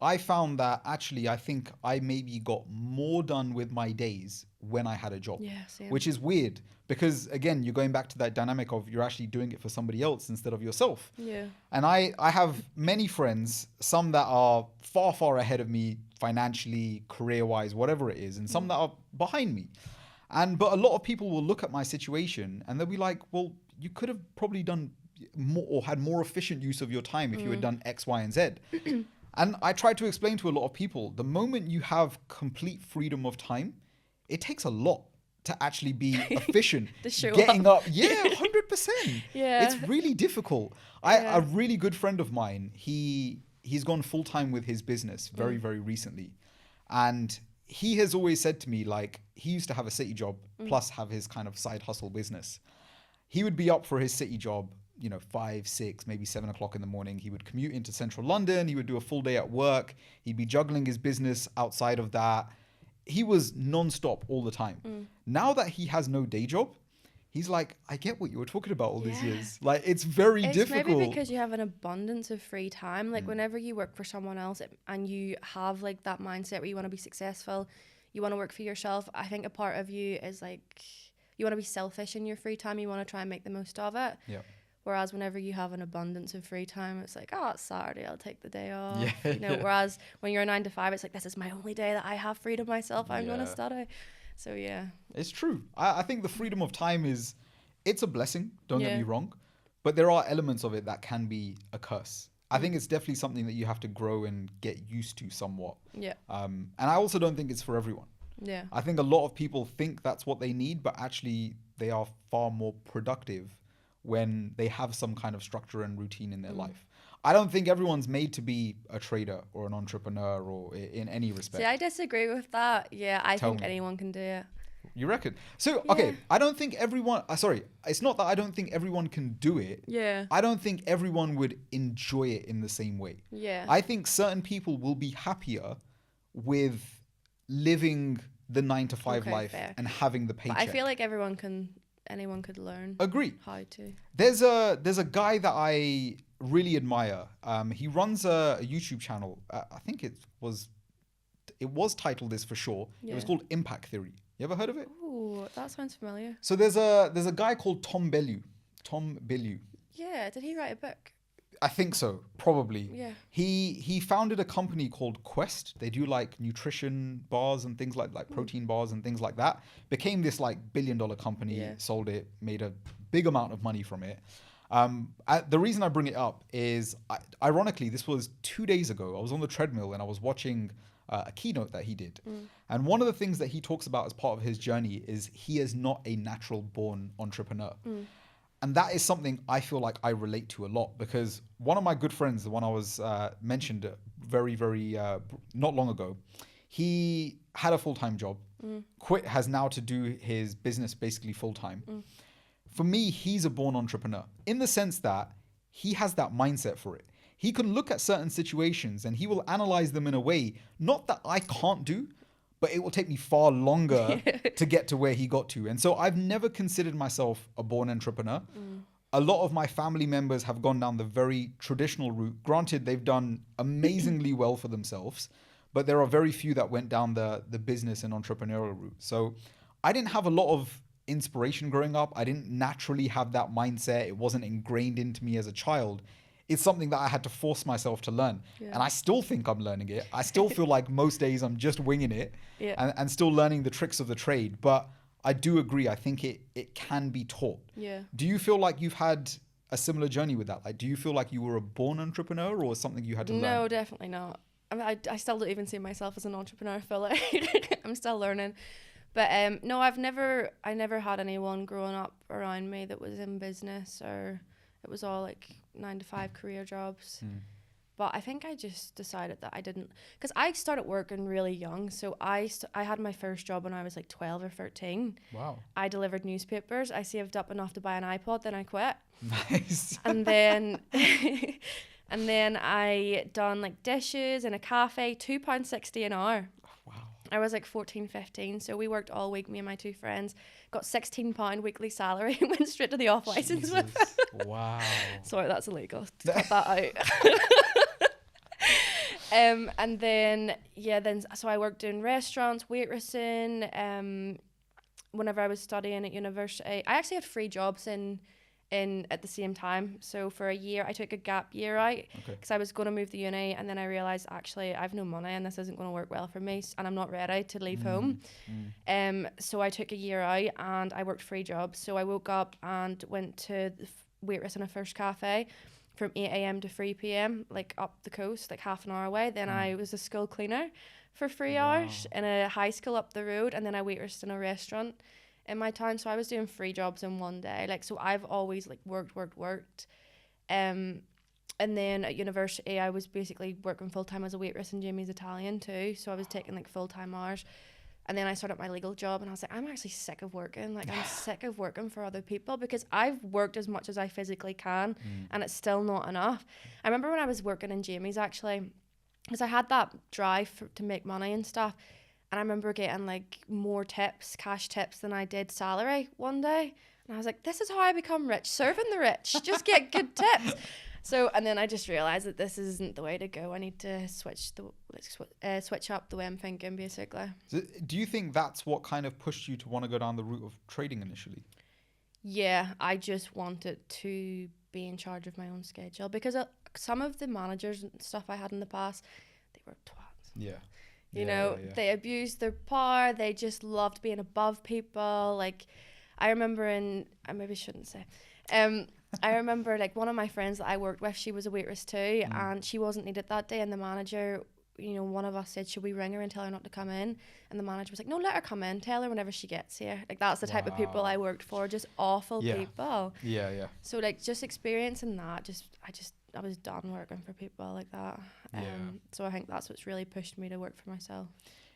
I found that actually I think I maybe got more done with my days when I had a job. Yeah, same. Which is weird because again, you're going back to that dynamic of you're actually doing it for somebody else instead of yourself. Yeah. And I have many friends, some that are far, far ahead of me financially, career-wise, whatever it is, and some that are behind me. But a lot of people will look at my situation and they'll be like, well, you could have probably done more or had more efficient use of your time if you had done X, Y, and Z. And I try to explain to a lot of people, the moment you have complete freedom of time, it takes a lot to actually be efficient. To show getting up. up. Yeah, 100%. Yeah. It's really difficult. A really good friend of mine, he's gone full time with his business very, very recently. And he has always said to me, like, he used to have a city job plus have his kind of side hustle business. He would be up for his city job, 5, 6, maybe 7 o'clock in the morning. He would commute into central London. He would do a full day at work. He'd be juggling his business outside of that. He was non-stop all the time. Now that he has no day job, he's like, I get what you were talking about all these years. Like, it's very difficult. Maybe because you have an abundance of free time. Like, whenever you work for someone else and you have like that mindset where you want to be successful, you want to work for yourself, I think a part of you is like, you want to be selfish in your free time. You want to try and make the most of it. Yeah. Whereas whenever you have an abundance of free time, it's like, oh, it's Saturday, I'll take the day off. Yeah. Whereas when you're a 9 to 5, it's like, this is my only day that I have freedom myself. I'm going to study. So, yeah. It's true. I think the freedom of time it's a blessing. Don't get me wrong. But there are elements of it that can be a curse. I think it's definitely something that you have to grow and get used to somewhat. Yeah. And I also don't think it's for everyone. Yeah. I think a lot of people think that's what they need, but actually they are far more productive when they have some kind of structure and routine in their life. I don't think everyone's made to be a trader or an entrepreneur or in any respect. See, I disagree with that. Yeah, I Tell think me. anyone can do it. You reckon? So, okay, I don't think everyone... sorry, it's not that I don't think everyone can do it. Yeah. I don't think everyone would enjoy it in the same way. Yeah. I think certain people will be happier with living the 9 to 5 life and having the paycheck. But I feel like anyone could learn. Agree. How to. There's a guy that I really admire. He runs a YouTube channel. I think it was titled this for sure. Yeah. It was called Impact Theory. You ever heard of it? Ooh, that sounds familiar. So there's a guy called Tom Bellew. Yeah, did he write a book? I think so, probably. Yeah. He founded a company called Quest. They do like nutrition bars and things like protein bars and things like that. Became this like $1 billion company, sold it, made a big amount of money from it. The reason I bring it up is, ironically, this was 2 days ago. I was on the treadmill and I was watching a keynote that he did. And one of the things that he talks about as part of his journey is he is not a natural born entrepreneur. And that is something I feel like I relate to a lot, because one of my good friends, the one I was mentioned very, very not long ago, he had a full-time job, quit, has now to do his business basically full-time. For me, he's a born entrepreneur in the sense that he has that mindset for it. He can look at certain situations and he will analyze them in a way, not that I can't do, but it will take me far longer to get to where he got to. And so I've never considered myself a born entrepreneur. A lot of my family members have gone down the very traditional route. Granted, they've done amazingly well for themselves, but there are very few that went down the business and entrepreneurial route. So I didn't have a lot of inspiration growing up. I didn't naturally have that mindset. It wasn't ingrained into me as a child. It's something that I had to force myself to learn. Yeah. And I still think I'm learning it. I still feel like most days I'm just winging it and still learning the tricks of the trade. But I do agree. I think it can be taught. Yeah. Do you feel like you've had a similar journey with that? Like, do you feel like you were a born entrepreneur or something you had to learn? No, definitely not. I mean, I still don't even see myself as an entrepreneur, Phil. I'm still learning. But no, I never had anyone growing up around me that was in business, or it was all like 9 to 5 career jobs. But I think I just decided that I didn't, because I started working really young. So I had my first job when I was like 12 or 13. Wow. I delivered newspapers. I saved up enough to buy an iPod, then I quit. Nice. And then and then I done like dishes in a cafe, £2.60 an hour. Wow. I was like 14, 15. So we worked all week, me and my two friends, got £16 weekly salary and went straight to the off license with it. Wow. Sorry, that's illegal. Cut that out. And then so I worked in restaurants, waitressing. Whenever I was studying at university, I actually had 3 jobs in at the same time. So for a year, I took a gap year out because I was going to move to uni, and then I realized actually I have no money and this isn't going to work well for me, and I'm not ready to leave home. So I took a year out and I worked 3 jobs. So I woke up and went to waitress in a first cafe. from 8 a.m. to 3 p.m. like up the coast, like half an hour away. Then I was a school cleaner for 3 hours in a high school up the road, and then I waitressed in a restaurant in my town. So I was doing 3 jobs in one day. Like, so I've always like worked. And then at university, I was basically working full time as a waitress in Jamie's Italian too. So I was taking like full time hours. And then I started my legal job, and I was like, I'm actually sick of working. Like, I'm sick of working for other people, because I've worked as much as I physically can, and it's still not enough. I remember when I was working in Jamie's, actually, because I had that drive to make money and stuff. And I remember getting like more tips, cash tips, than I did salary one day. And I was like, this is how I become rich, serving the rich. Just get good tips. So, and then I just realized that this isn't the way to go. I need to switch up the way I'm thinking, basically. So do you think that's what kind of pushed you to want to go down the route of trading initially? Yeah, I just wanted to be in charge of my own schedule, because some of the managers and stuff I had in the past, they were twats. Yeah. You know, they abused their power. They just loved being above people. Like, I remember I maybe shouldn't say. I remember like one of my friends that I worked with, she was a waitress too, and she wasn't needed that day, and the manager, you know, one of us said, should we ring her and tell her not to come in? And the manager was like, no, let her come in, tell her whenever she gets here. Like, that's the type of people I worked for, just awful people. Yeah. So like, just experiencing that, I was done working for people like that. So I think that's what's really pushed me to work for myself.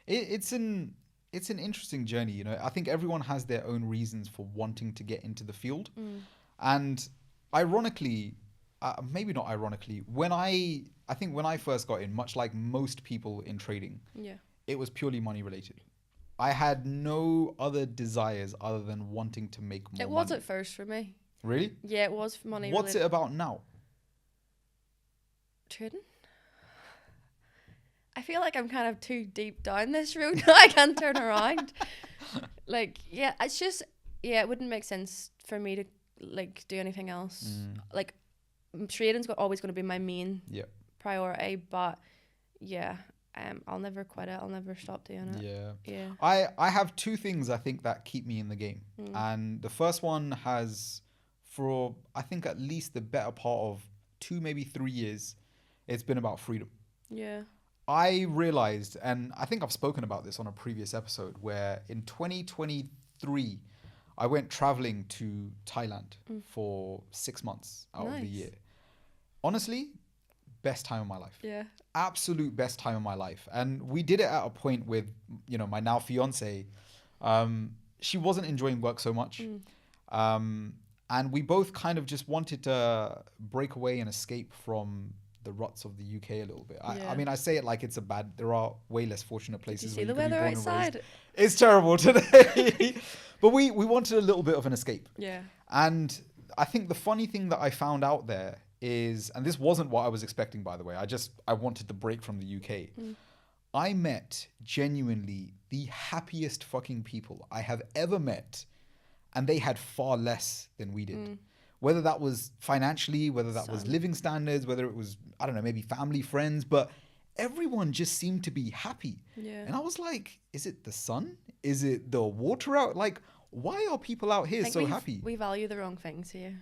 It's an interesting journey, you know. I think everyone has their own reasons for wanting to get into the field. And ironically, maybe not ironically, when I first got in, much like most people in trading, it was purely money related. I had no other desires other than wanting to make more money. It was at first for me. Really? Yeah, it was for money. What's it about now? Trading? I feel like I'm kind of too deep down this road. I can't turn around. Like, yeah, it's just, it wouldn't make sense for me to like do anything else. Like, trading's always going to be my main priority, but I'll never quit it. I'll never stop doing it. I have 2 things I think that keep me in the game, and the first one has, for I think at least the better part of 2, maybe 3 years, it's been about freedom. I realized, and I think I've spoken about this on a previous episode, where in 2023 I went traveling to Thailand for 6 months out of the year. Honestly, best time of my life. Absolute best time of my life. And we did it at a point with, you know, my now fiance. She wasn't enjoying work so much. And we both kind of just wanted to break away and escape from the ruts of the UK a little bit. I mean, I say it like it's there are way less fortunate places. Did you see the weather outside? It's terrible today. But we wanted a little bit of an escape. And I think the funny thing that I found out there is, and this wasn't what I was expecting, by the way, I wanted to break from the UK. I met genuinely the happiest fucking people I have ever met, and they had far less than we did. Whether that was financially, whether that was living standards, whether it was, I don't know, maybe family, friends, but everyone just seemed to be happy. And I was like, is it the sun? Is it the water out? Like, why are people out here so happy? We value the wrong things here.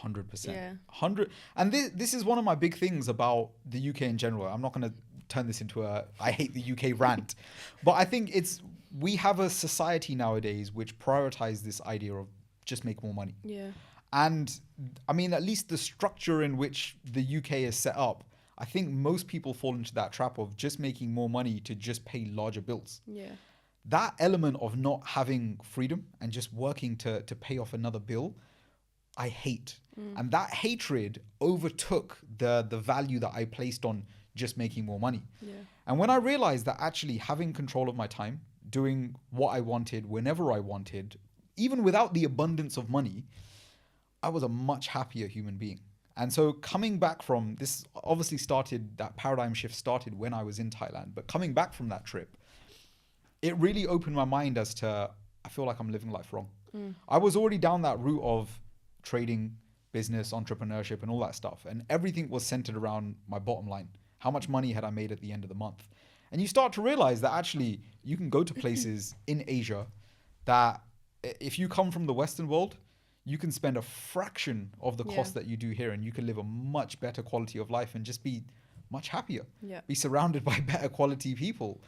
100%. 100. And this is one of my big things about the UK in general. I'm not going to turn this into I hate the UK rant, but I think we have a society nowadays which prioritize this idea of just make more money. And I mean, at least the structure in which the UK is set up, I think most people fall into that trap of just making more money to just pay larger bills. That element of not having freedom and just working to pay off another bill, I hate. And that hatred overtook the value that I placed on just making more money. And when I realized that actually having control of my time, doing what I wanted whenever I wanted, even without the abundance of money, I was a much happier human being. And so coming back from this, obviously that paradigm shift started when I was in Thailand, but coming back from that trip, it really opened my mind as to, I feel like I'm living life wrong. I was already down that route of trading, business, entrepreneurship, and all that stuff. And everything was centered around my bottom line. How much money had I made at the end of the month? And you start to realize that actually you can go to places in Asia that if you come from the Western world, you can spend a fraction of the cost that you do here, and you can live a much better quality of life and just be much happier. Be surrounded by better quality people.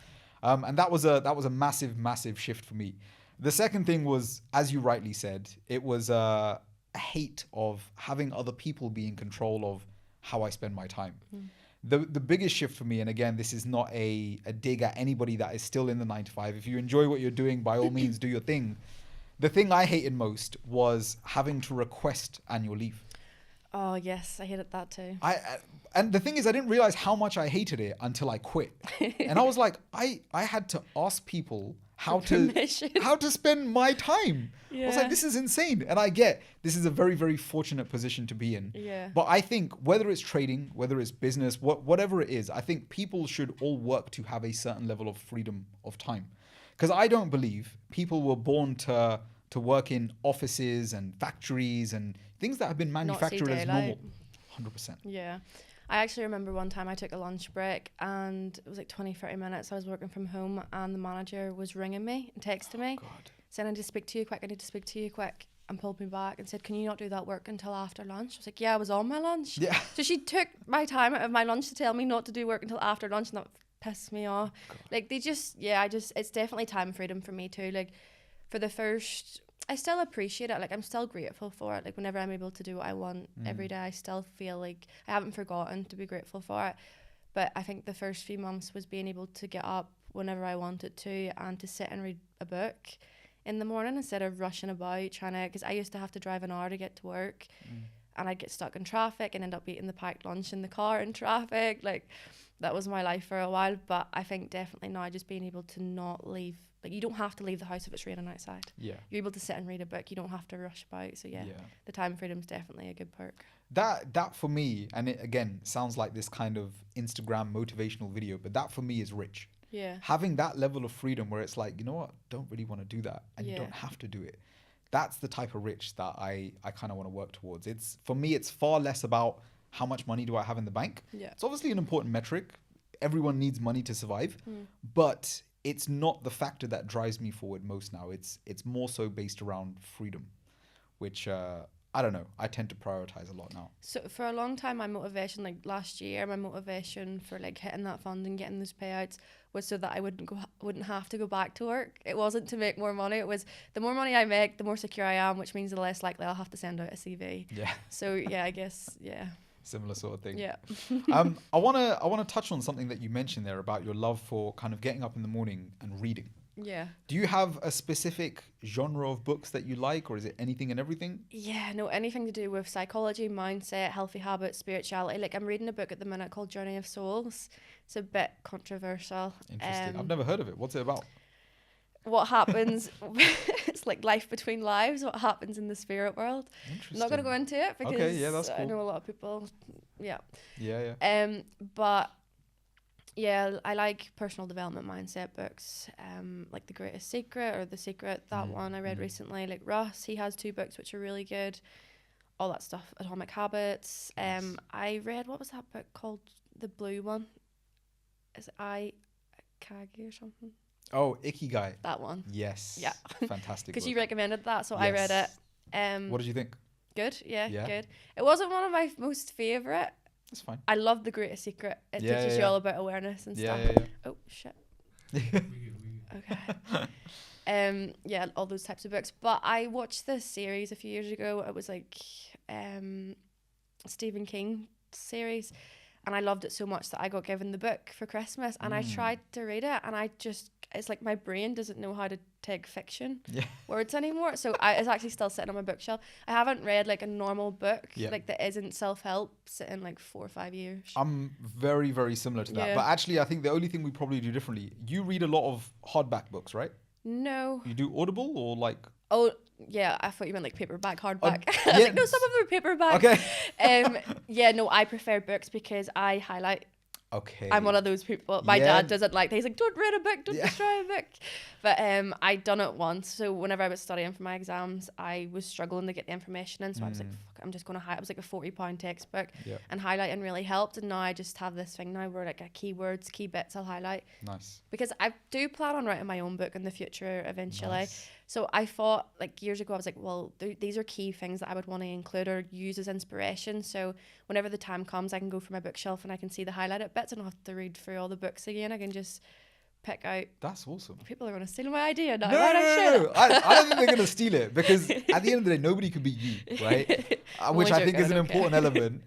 And that was a massive shift for me. The second thing was, as you rightly said, it was a hate of having other people be in control of how I spend my time. The biggest shift for me, and again, this is not a dig at anybody that is still in the 9 to 5. If you enjoy what you're doing, by all means, do your thing. The thing I hated most was having to request annual leave. Oh, yes, I hated that too. And the thing is, I didn't realize how much I hated it until I quit. And I was like, I had to ask people how to spend my time. I was like, this is insane. And I get this is a very, very fortunate position to be in. But I think whether it's trading, whether it's business, whatever it is, I think people should all work to have a certain level of freedom of time. Because I don't believe people were born to work in offices and factories and things that have been manufactured as normal. 100%. Yeah. I actually remember one time I took a lunch break and it was like 20-30 minutes. I was working from home and the manager was ringing me and texting me saying, I need to speak to you quick, and pulled me back and said, can you not do that work until after lunch? I was like, yeah, I was on my lunch. So she took my time out of my lunch to tell me not to do work until after lunch, and that pissed me off. Like they just, it's definitely time freedom for me too. Like for the first, I still appreciate it. Like I'm still grateful for it. Like whenever I'm able to do what I want every day, I still feel like I haven't forgotten to be grateful for it. But I think the first few months was being able to get up whenever I wanted to and to sit and read a book in the morning instead of rushing about trying to, because I used to have to drive an hour to get to work and I'd get stuck in traffic and end up eating the packed lunch in the car in traffic. Like that was my life for a while. But I think definitely now just being able to not leave. Like you don't have to leave the house if it's raining outside. You're able to sit and read a book. You don't have to rush about. So the time freedom is definitely a good perk. That for me, and it again sounds like this kind of Instagram motivational video, but that for me is rich. Having that level of freedom where it's like, you know what, don't really want to do that, and you don't have to do it. That's the type of rich that I kind of want to work towards. It's for me, it's far less about how much money do I have in the bank. It's obviously an important metric. Everyone needs money to survive, but it's not the factor that drives me forward most now. It's more so based around freedom, which I don't know. I tend to prioritize a lot now. So for a long time, my motivation, like last year, my motivation for like hitting that fund and getting those payouts was so that I wouldn't have to go back to work. It wasn't to make more money. It was the more money I make, the more secure I am, which means the less likely I'll have to send out a CV. So I guess similar sort of thing. I want to touch on something that you mentioned there about your love for kind of getting up in the morning and reading. Do you have a specific genre of books that you like, or is it anything and everything? No, anything to do with psychology, mindset, healthy habits, spirituality. Like I'm reading a book at the minute called Journey of Souls. It's a bit controversial. Interesting. I've never heard of it. What's it about? What happens, it's like life between lives, what happens in the spirit world. I'm not going to go into it because that's cool. I know a lot of people, but I like personal development mindset books, like The Greatest Secret or The Secret, that one I read recently. Like Russ, he has 2 books which are really good, all that stuff, Atomic Habits. I read, what was that book called, the blue one? Is it Ikagi or something? Oh, Ikigai. That one. Yes. Fantastic. Because you recommended that, so I read it. What did you think? Good. Good. It wasn't one of my most favourite. That's fine. I love The Greatest Secret. It teaches you all about awareness and stuff. Oh shit. Okay. All those types of books. But I watched this series a few years ago. It was like Stephen King series, and I loved it so much that I got given the book for Christmas, and I tried to read it, and it's like my brain doesn't know how to take fiction words anymore. So it's actually still sitting on my bookshelf. I haven't read like a normal book like that isn't self-help sitting like 4 or 5 years. I'm very, very similar to that. But actually, I think the only thing we probably do differently, you read a lot of hardback books, right? No. You do Audible or like... Oh, yeah, I thought you meant like paperback, hardback. I was like, no, some of them are paperback. Okay. No, I prefer books because I highlight. Okay. I'm one of those people. My dad doesn't like that. He's like, don't read a book, don't destroy a book. But I done it once. So whenever I was studying for my exams, I was struggling to get the information in. So I was like, fuck, I'm just going to highlight. It was like a £40 textbook. And highlighting really helped. And now I just have this thing now where like keywords, key bits I'll highlight. Nice. Because I do plan on writing my own book in the future eventually. Nice. So I thought, like, years ago, I was like, well, these are key things that I would want to include or use as inspiration. So whenever the time comes, I can go for my bookshelf and I can see the highlighted bits. I don't have to read through all the books again. I can just pick out. That's awesome. People are going to steal my idea now. No, I don't think they're going to steal it, because at the end of the day, nobody can be you, right? Which I think is an important element.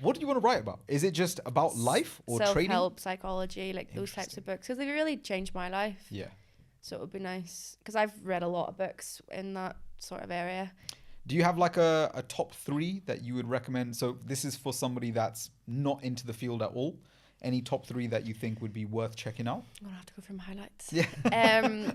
What do you want to write about? Is it just about life or trading? Self-help, psychology, like those types of books, because they've really changed my life. Yeah. So it would be nice, because I've read a lot of books in that sort of area. Do you have like a top 3 that you would recommend? So this is for somebody that's not into the field at all. Any top 3 that you think would be worth checking out? I'm going to have to go for my highlights. Yeah.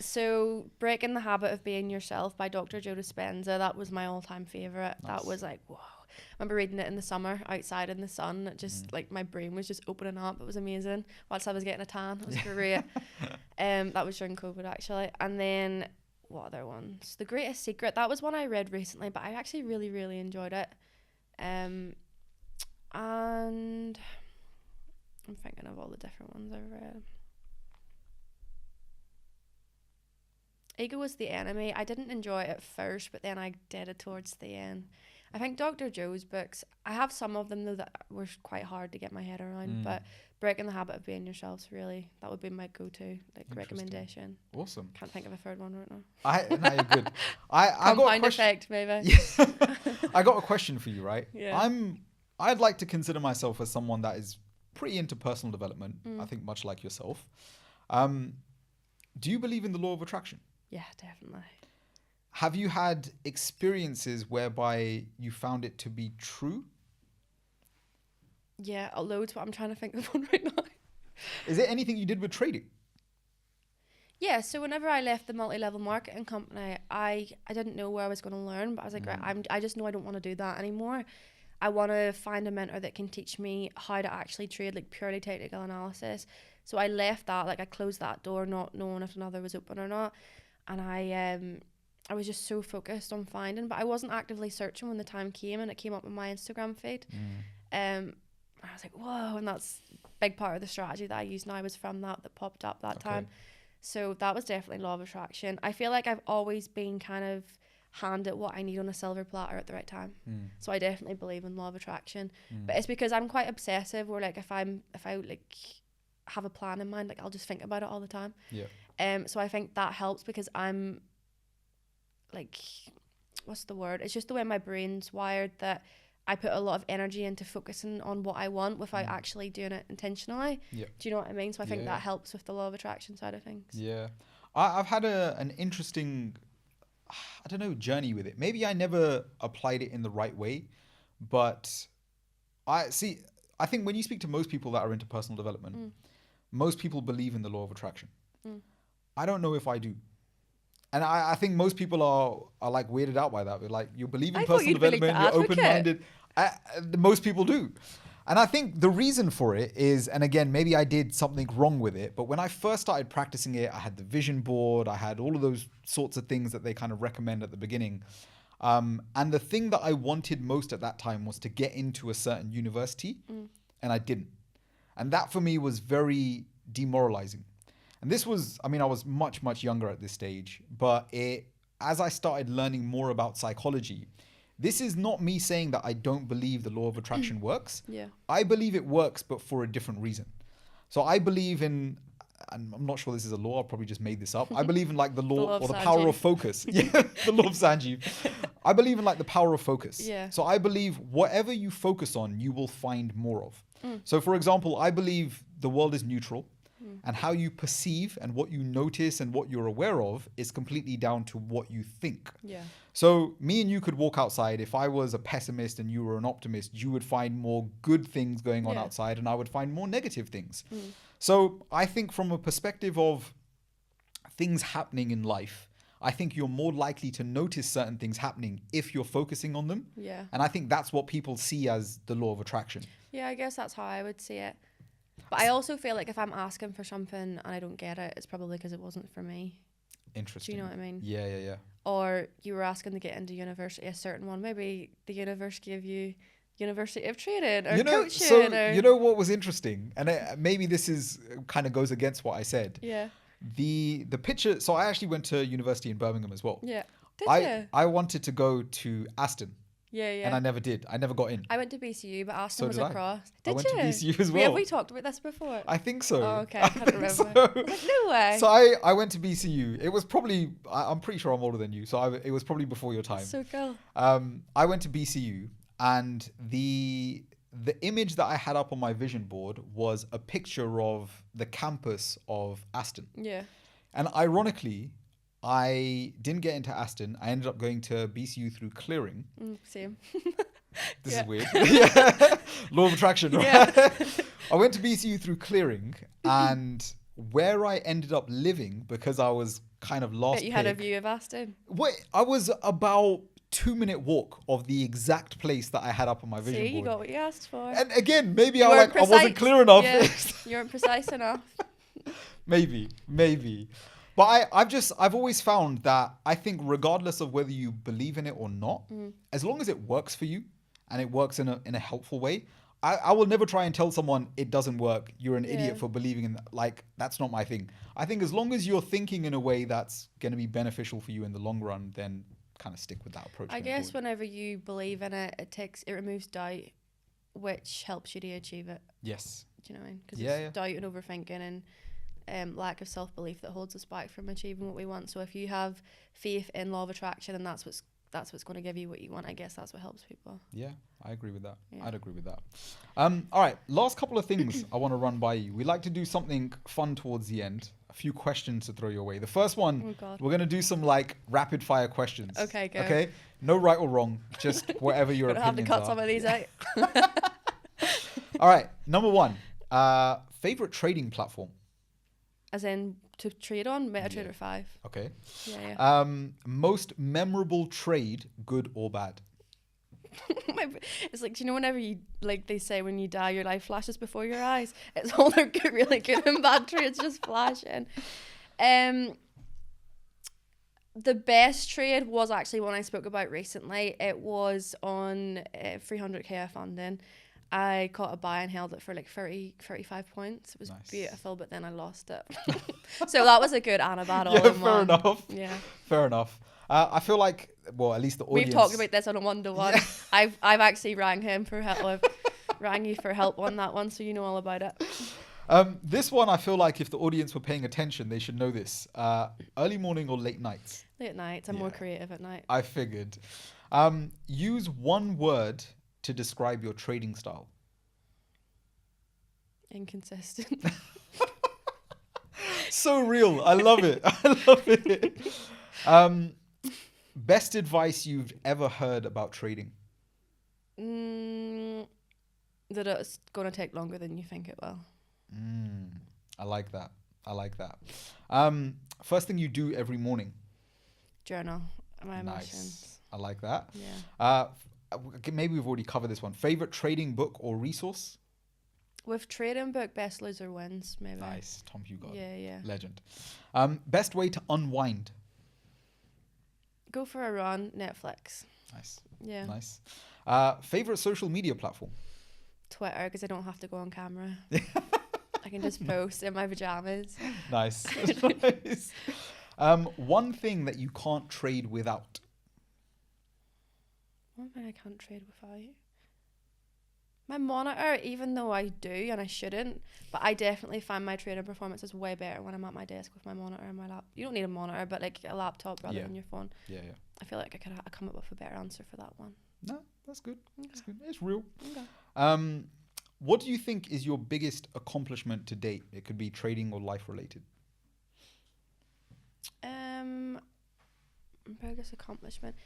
So Breaking the Habit of Being Yourself by Dr. Joe Dispenza. That was my all-time favorite. Nice. That was like, whoa. I remember reading it in the summer outside in the sun. It just like my brain was just opening up. It was amazing. Whilst I was getting a tan, it was great. That was during COVID actually. And then what other ones? The Greatest Secret. That was one I read recently, but I actually really, really enjoyed it. And I'm thinking of all the different ones I've read. Ego Was the Enemy. I didn't enjoy it at first, but then I did it towards the end. I think Dr. Joe's books, I have some of them though that were quite hard to get my head around, but Breaking the Habit of Being Yourself, really, that would be my go-to recommendation. Awesome. Can't think of a third one right now. No, you're good. I Compound got a question. Effect, maybe. Yeah. I got a question for you, right? Yeah. I'd like to consider myself as someone that is pretty into personal development. I think much like yourself. Do you believe in the law of attraction? Yeah, definitely. Have you had experiences whereby you found it to be true? Yeah, loads, but I'm trying to think of one right now. Is there anything you did with trading? Yeah, so whenever I left the multi-level marketing company, I didn't know where I was going to learn, but I was like, right, I just know I don't want to do that anymore. I want to find a mentor that can teach me how to actually trade, like purely technical analysis. So I left that, like I closed that door, not knowing if another was open or not. And I was just so focused on finding, but I wasn't actively searching when the time came, and it came up on my Instagram feed. I was like, whoa, and that's a big part of the strategy that I use now was from that popped up that time. So that was definitely law of attraction. I feel like I've always been kind of handed what I need on a silver platter at the right time. So I definitely believe in law of attraction. But it's because I'm quite obsessive, where like if I like have a plan in mind, like I'll just think about it all the time. So I think that helps, because I'm like, what's the word? It's just the way my brain's wired, that I put a lot of energy into focusing on what I want without actually doing it intentionally. Do you know what I mean? So I think that helps with the law of attraction side of things. Yeah. I've had an interesting, I don't know, journey with it. Maybe I never applied it in the right way, but I think when you speak to most people that are into personal development, most people believe in the law of attraction. I don't know if I do. And I think most people are like weirded out by that. They're like, you believe in personal development, you're open-minded. Most people do. And I think the reason for it is, and again, maybe I did something wrong with it, but when I first started practicing it, I had the vision board, I had all of those sorts of things that they kind of recommend at the beginning. And the thing that I wanted most at that time was to get into a certain university, and I didn't. And that for me was very demoralizing. And this was, I mean, I was much, much younger at this stage, but as I started learning more about psychology, this is not me saying that I don't believe the law of attraction works. I believe it works, but for a different reason. So I believe in, and I'm not sure this is a law, I probably just made this up. I believe in like the law or the power of focus. The law of Sanjeev. I believe in like the power of focus. So I believe whatever you focus on, you will find more of. So for example, I believe the world is neutral. And how you perceive and what you notice and what you're aware of is completely down to what you think. So me and you could walk outside. If I was a pessimist and you were an optimist, you would find more good things going on outside, and I would find more negative things. So I think from a perspective of things happening in life, I think you're more likely to notice certain things happening if you're focusing on them. And I think that's what people see as the law of attraction. I guess that's how I would see it. But I also feel like if I'm asking for something and I don't get it, it's probably because it wasn't for me. Interesting. Do you know what I mean? Yeah. Or you were asking to get into university, a certain one. Maybe the universe gave you University of Trading or coaching. So you know what was interesting? And maybe this is kind of goes against what I said. The picture. So I actually went to university in Birmingham as well. Yeah. Did you? I wanted to go to Aston. Yeah, yeah. And I never did. I never got in. I went to BCU, but Aston So was did I. across. I Did went you? to BCU as well. Have we talked about this before? I think so. Oh, okay. I can't remember. So, I was like, no way. So I went to BCU. It was probably, I'm pretty sure I'm older than you. So it was probably before your time. So cool. I went to BCU, and the image that I had up on my vision board was a picture of the campus of Aston. Yeah. And ironically, I didn't get into Aston. I ended up going to BCU through clearing. Same. This is weird. Yeah. Law of attraction, right? Yeah. I went to BCU through clearing, and where I ended up living, because I was kind of last But you had a view of Aston. Wait, I was about 2-minute walk of the exact place that I had up on my vision board. See, you got what you asked for. And again, maybe I wasn't clear enough. Yeah, you weren't precise enough. Maybe. But I've always found that I think regardless of whether you believe in it or not, as long as it works for you and it works in a helpful way, I will never try and tell someone it doesn't work. You're an idiot for believing in that. Like, that's not my thing. I think as long as you're thinking in a way that's going to be beneficial for you in the long run, then kind of stick with that approach. I guess whenever you believe in it, it removes doubt, which helps you to achieve it. Yes. Do you know what I mean? Because it's doubt and overthinking and lack of self-belief that holds us back from achieving what we want. So if you have faith in law of attraction and that's what's going to give you what you want, I guess that's what helps people. Yeah, I agree with that. Yeah. I'd agree with that. All right, last couple of things I want to run by you. We like to do something fun towards the end. A few questions to throw your way. The first one, we're going to do some like rapid fire questions. Okay, go. Okay, no right or wrong, just whatever your opinions are. Have to cut some of these out. All right, number one, favorite trading platform? As in to trade on, MetaTrader 5. Okay. Yeah. Most memorable trade, good or bad? It's like, do you know whenever you, like they say when you die, your life flashes before your eyes? It's all their good, really good and bad trades just flashing. The best trade was actually one I spoke about recently. It was on 300k of funding. I caught a buy and held it for like 35 points. It was beautiful, but then I lost it. So that was a good and a bad all in one. Fair enough. Yeah. Fair enough. I feel like, well, at least the audience... We've talked about this on a one-to-one. Yeah. I've actually rang him for help. Rang you for help on that one, so you know all about it. This one, I feel like if the audience were paying attention, they should know this. Early morning or late nights? Late nights. I'm more creative at night. I figured. Use one word to describe your trading style. Inconsistent. So real. I love it. I love it. Best advice you've ever heard about trading? That it's going to take longer than you think it will. I like that. First thing you do every morning? Journal my emotions. I like that. Yeah. Maybe we've already covered this one. Favorite trading book or resource? With trading book, Best Loser Wins, maybe. Nice. Tom Hugard. Yeah. Legend. Best way to unwind? Go for a run, Netflix. Nice. Yeah. Nice. Favorite social media platform? Twitter, because I don't have to go on camera. I can just post in my pajamas. Nice. Nice. One thing that you can't trade without? One thing I can't trade without? My monitor, even though I do and I shouldn't, but I definitely find my trading performance is way better when I'm at my desk with my monitor and my laptop. You don't need a monitor, but like a laptop rather than your phone. Yeah. I feel like I could come up with a better answer for that one. No, that's good. Okay. That's good. It's real. Okay. What do you think is your biggest accomplishment to date? It could be trading or life related. Biggest accomplishment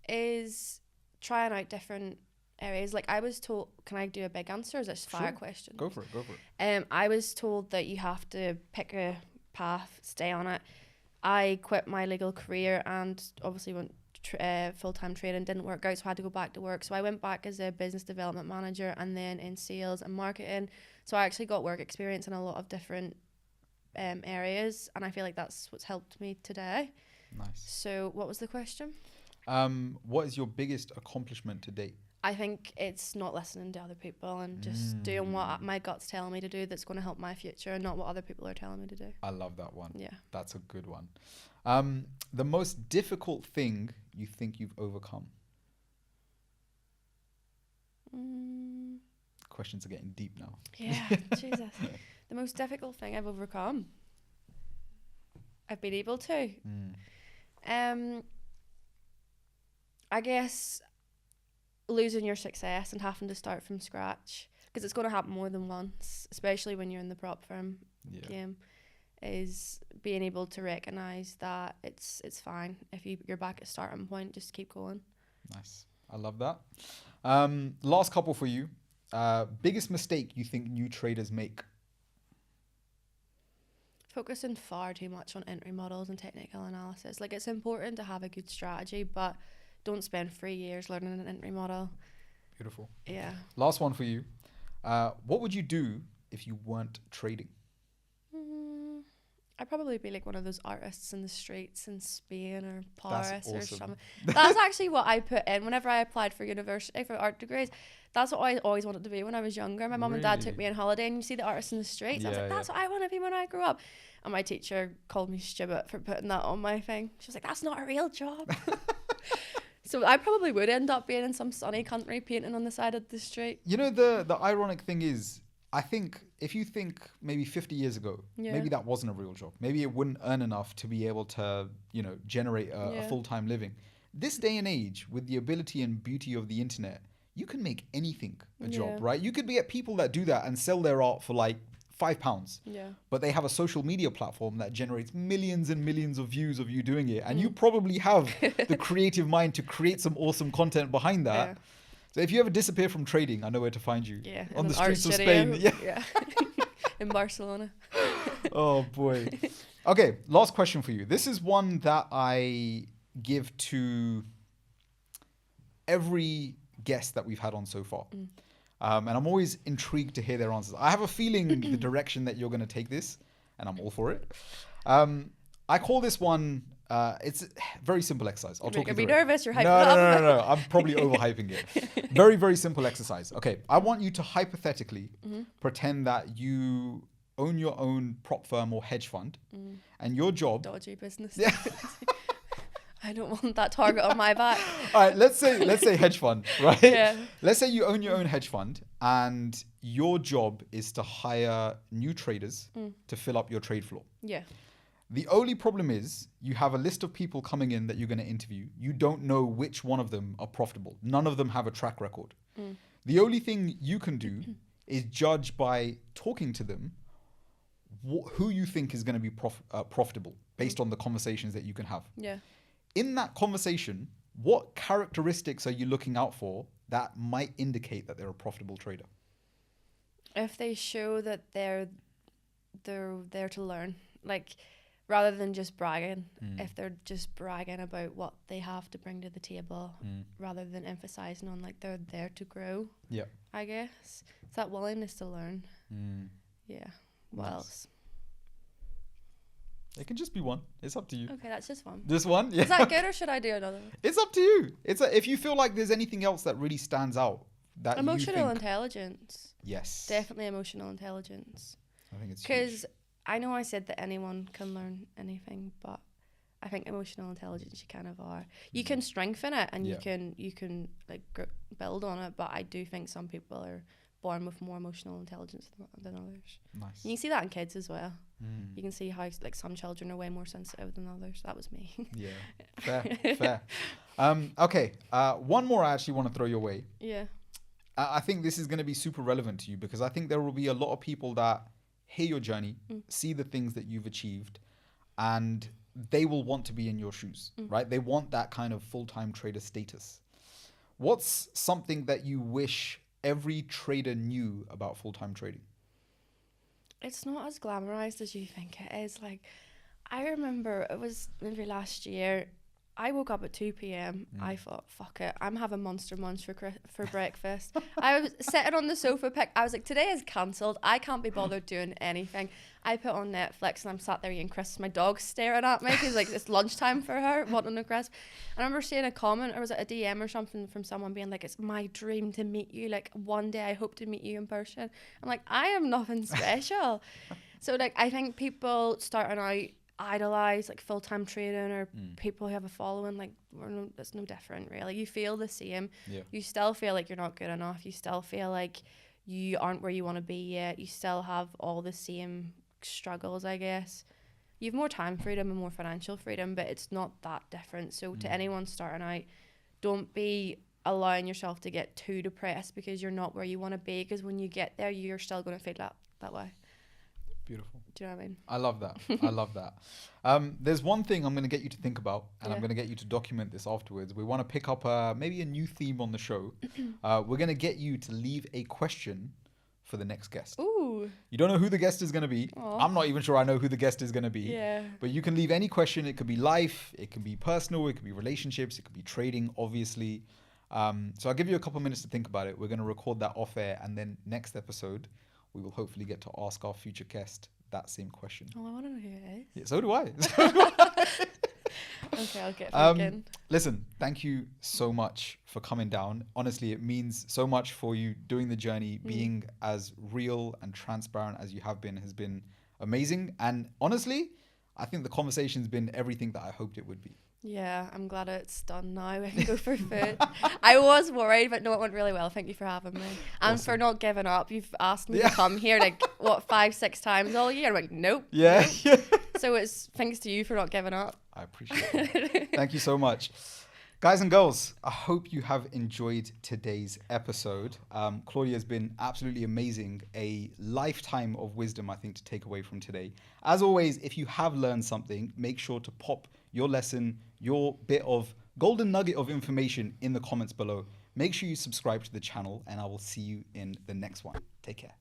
is trying out different areas. Like I was told, can I do a big answer or is this fire question? Go for it. I was told that you have to pick a path, stay on it. I quit my legal career and obviously went full-time trading, didn't work out, so I had to go back to work. So I went back as a business development manager and then in sales and marketing. So I actually got work experience in a lot of different areas, and I feel like that's what's helped me today. Nice. So what was the question? What is your biggest accomplishment to date? I think it's not listening to other people and just doing what my gut's telling me to do that's going to help my future and not what other people are telling me to do. I love that one. Yeah. That's a good one. The most difficult thing you think you've overcome? Questions are getting deep now. Yeah, Jesus. The most difficult thing I've overcome. I've been able to. I guess losing your success and having to start from scratch, because it's going to happen more than once, especially when you're in the prop firm game, is being able to recognize that it's fine if you're back at starting point. Just keep going. Nice. I love that. Last couple for you. Biggest mistake you think new traders make? Focusing far too much on entry models and technical analysis. Like, it's important to have a good strategy, but don't spend 3 years learning an entry model. Beautiful. Yeah. Last one for you. What would you do if you weren't trading? I'd probably be like one of those artists in the streets in Spain or Paris or something. That's actually what I put in whenever I applied for university for art degrees. That's what I always wanted to be when I was younger. My mum and dad took me on holiday, and you see the artists in the streets. I was like, that's what I want to be when I grow up. And my teacher called me stupid for putting that on my thing. She was like, that's not a real job. So I probably would end up being in some sunny country painting on the side of the street. You know, the ironic thing is, I think if you think maybe 50 years ago, maybe that wasn't a real job. Maybe it wouldn't earn enough to be able to, generate a full-time living. This day and age, with the ability and beauty of the internet, you can make anything a job, right? You could be at people that do that and sell their art for like £5. Yeah. But they have a social media platform that generates millions and millions of views of you doing it. And you probably have the creative mind to create some awesome content behind that. Yeah. So if you ever disappear from trading, I know where to find you. Yeah. On the streets of Spain. Yeah. In Barcelona. Oh boy. Okay, last question for you. This is one that I give to every guest that we've had on so far. And I'm always intrigued to hear their answers. I have a feeling the direction that you're going to take this, and I'm all for it. I call this one, it's a very simple exercise. I'll talk you through it. You're nervous, you're hyping it up. No. I'm probably overhyping it. Very, very simple exercise. Okay, I want you to hypothetically pretend that you own your own prop firm or hedge fund, and your job... Dodgy business. Yeah. I don't want that target on my back. All right, let's say hedge fund, right? Yeah. Let's say you own your own hedge fund and your job is to hire new traders to fill up your trade floor. Yeah. The only problem is you have a list of people coming in that you're going to interview. You don't know which one of them are profitable. None of them have a track record. The only thing you can do is judge by talking to them who you think is going to be profitable based on the conversations that you can have. Yeah. In that conversation, what characteristics are you looking out for that might indicate that they're a profitable trader? If they show that they're there to learn, like rather than just bragging, if they're just bragging about what they have to bring to the table rather than emphasizing on like they're there to grow. Yeah. I guess. It's that willingness to learn. Yeah. What else? It can just be one. It's up to you. Okay, that's just one. Just one? Yeah. Is that good or should I do another one? It's up to you. If you feel like there's anything else that really stands out. That emotional intelligence. Yes. Definitely emotional intelligence. I think it's huge. Because I know I said that anyone can learn anything, but I think emotional intelligence you kind of are. You can strengthen it and you can like build on it, but I do think some people are born with more emotional intelligence than others. Nice. And you can see that in kids as well. You can see how like some children are way more sensitive than others. That was me. Yeah, fair. Okay, one more I actually want to throw your way. Yeah. I think this is going to be super relevant to you because I think there will be a lot of people that hear your journey, see the things that you've achieved, and they will want to be in your shoes, right? They want that kind of full-time trader status. What's something that you wish every trader knew about full-time trading? It's not as glamorized as you think it is. Like, I remember it was maybe last year, I woke up at 2 p.m. I thought, fuck it, I'm having Monster Munch for breakfast. I was sitting on the sofa I was like, today is cancelled. I can't be bothered doing anything. I put on Netflix and I'm sat there eating crisps. My dog's staring at me because like it's lunchtime for her, wanting a crisp. And I remember seeing a comment, or was it a DM or something, from someone being like, it's my dream to meet you. Like, one day I hope to meet you in person. I'm like, I am nothing special. So like, I think people starting out idolize like full-time trading, or people who have a following. Like, it's no different really. You feel the same. You still feel like you're not good enough. You still feel like you aren't where you want to be yet. You still have all the same struggles, I guess. You have more time freedom and more financial freedom, but it's not that different. So to anyone starting out, don't be allowing yourself to get too depressed because you're not where you want to be, because when you get there, you're still going to feel that way. Beautiful. Do you know what I mean? I love that. I love that. There's one thing I'm going to get you to think about, and I'm going to get you to document this afterwards. We want to pick up maybe a new theme on the show. We're going to get you to leave a question for the next guest. Ooh. You don't know who the guest is going to be. Aww. I'm not even sure I know who the guest is going to be. Yeah. But you can leave any question. It could be life, it could be personal, it could be relationships, it could be trading, obviously. So I'll give you a couple minutes to think about it. We're going to record that off air, and then next episode, we will hopefully get to ask our future guest that same question. Oh, I want to know who it is. Yeah, so do I. Okay, I'll get thinking. Listen, thank you so much for coming down. Honestly, it means so much for you doing the journey. Being as real and transparent as you have been has been amazing. And honestly, I think the conversation's been everything that I hoped it would be. Yeah, I'm glad it's done now. I can go for food. I was worried, but no, it went really well. Thank you for having me. And for not giving up. You've asked me to come here like, 5-6 times all year? I'm like, nope. Yeah. Nope. So it's thanks to you for not giving up. I appreciate it. Thank you so much. Guys and girls, I hope you have enjoyed today's episode. Claudia has been absolutely amazing. A lifetime of wisdom, I think, to take away from today. As always, if you have learned something, make sure to pop your lesson, your bit of golden nugget of information in the comments below. Make sure you subscribe to the channel, and I will see you in the next one. Take care.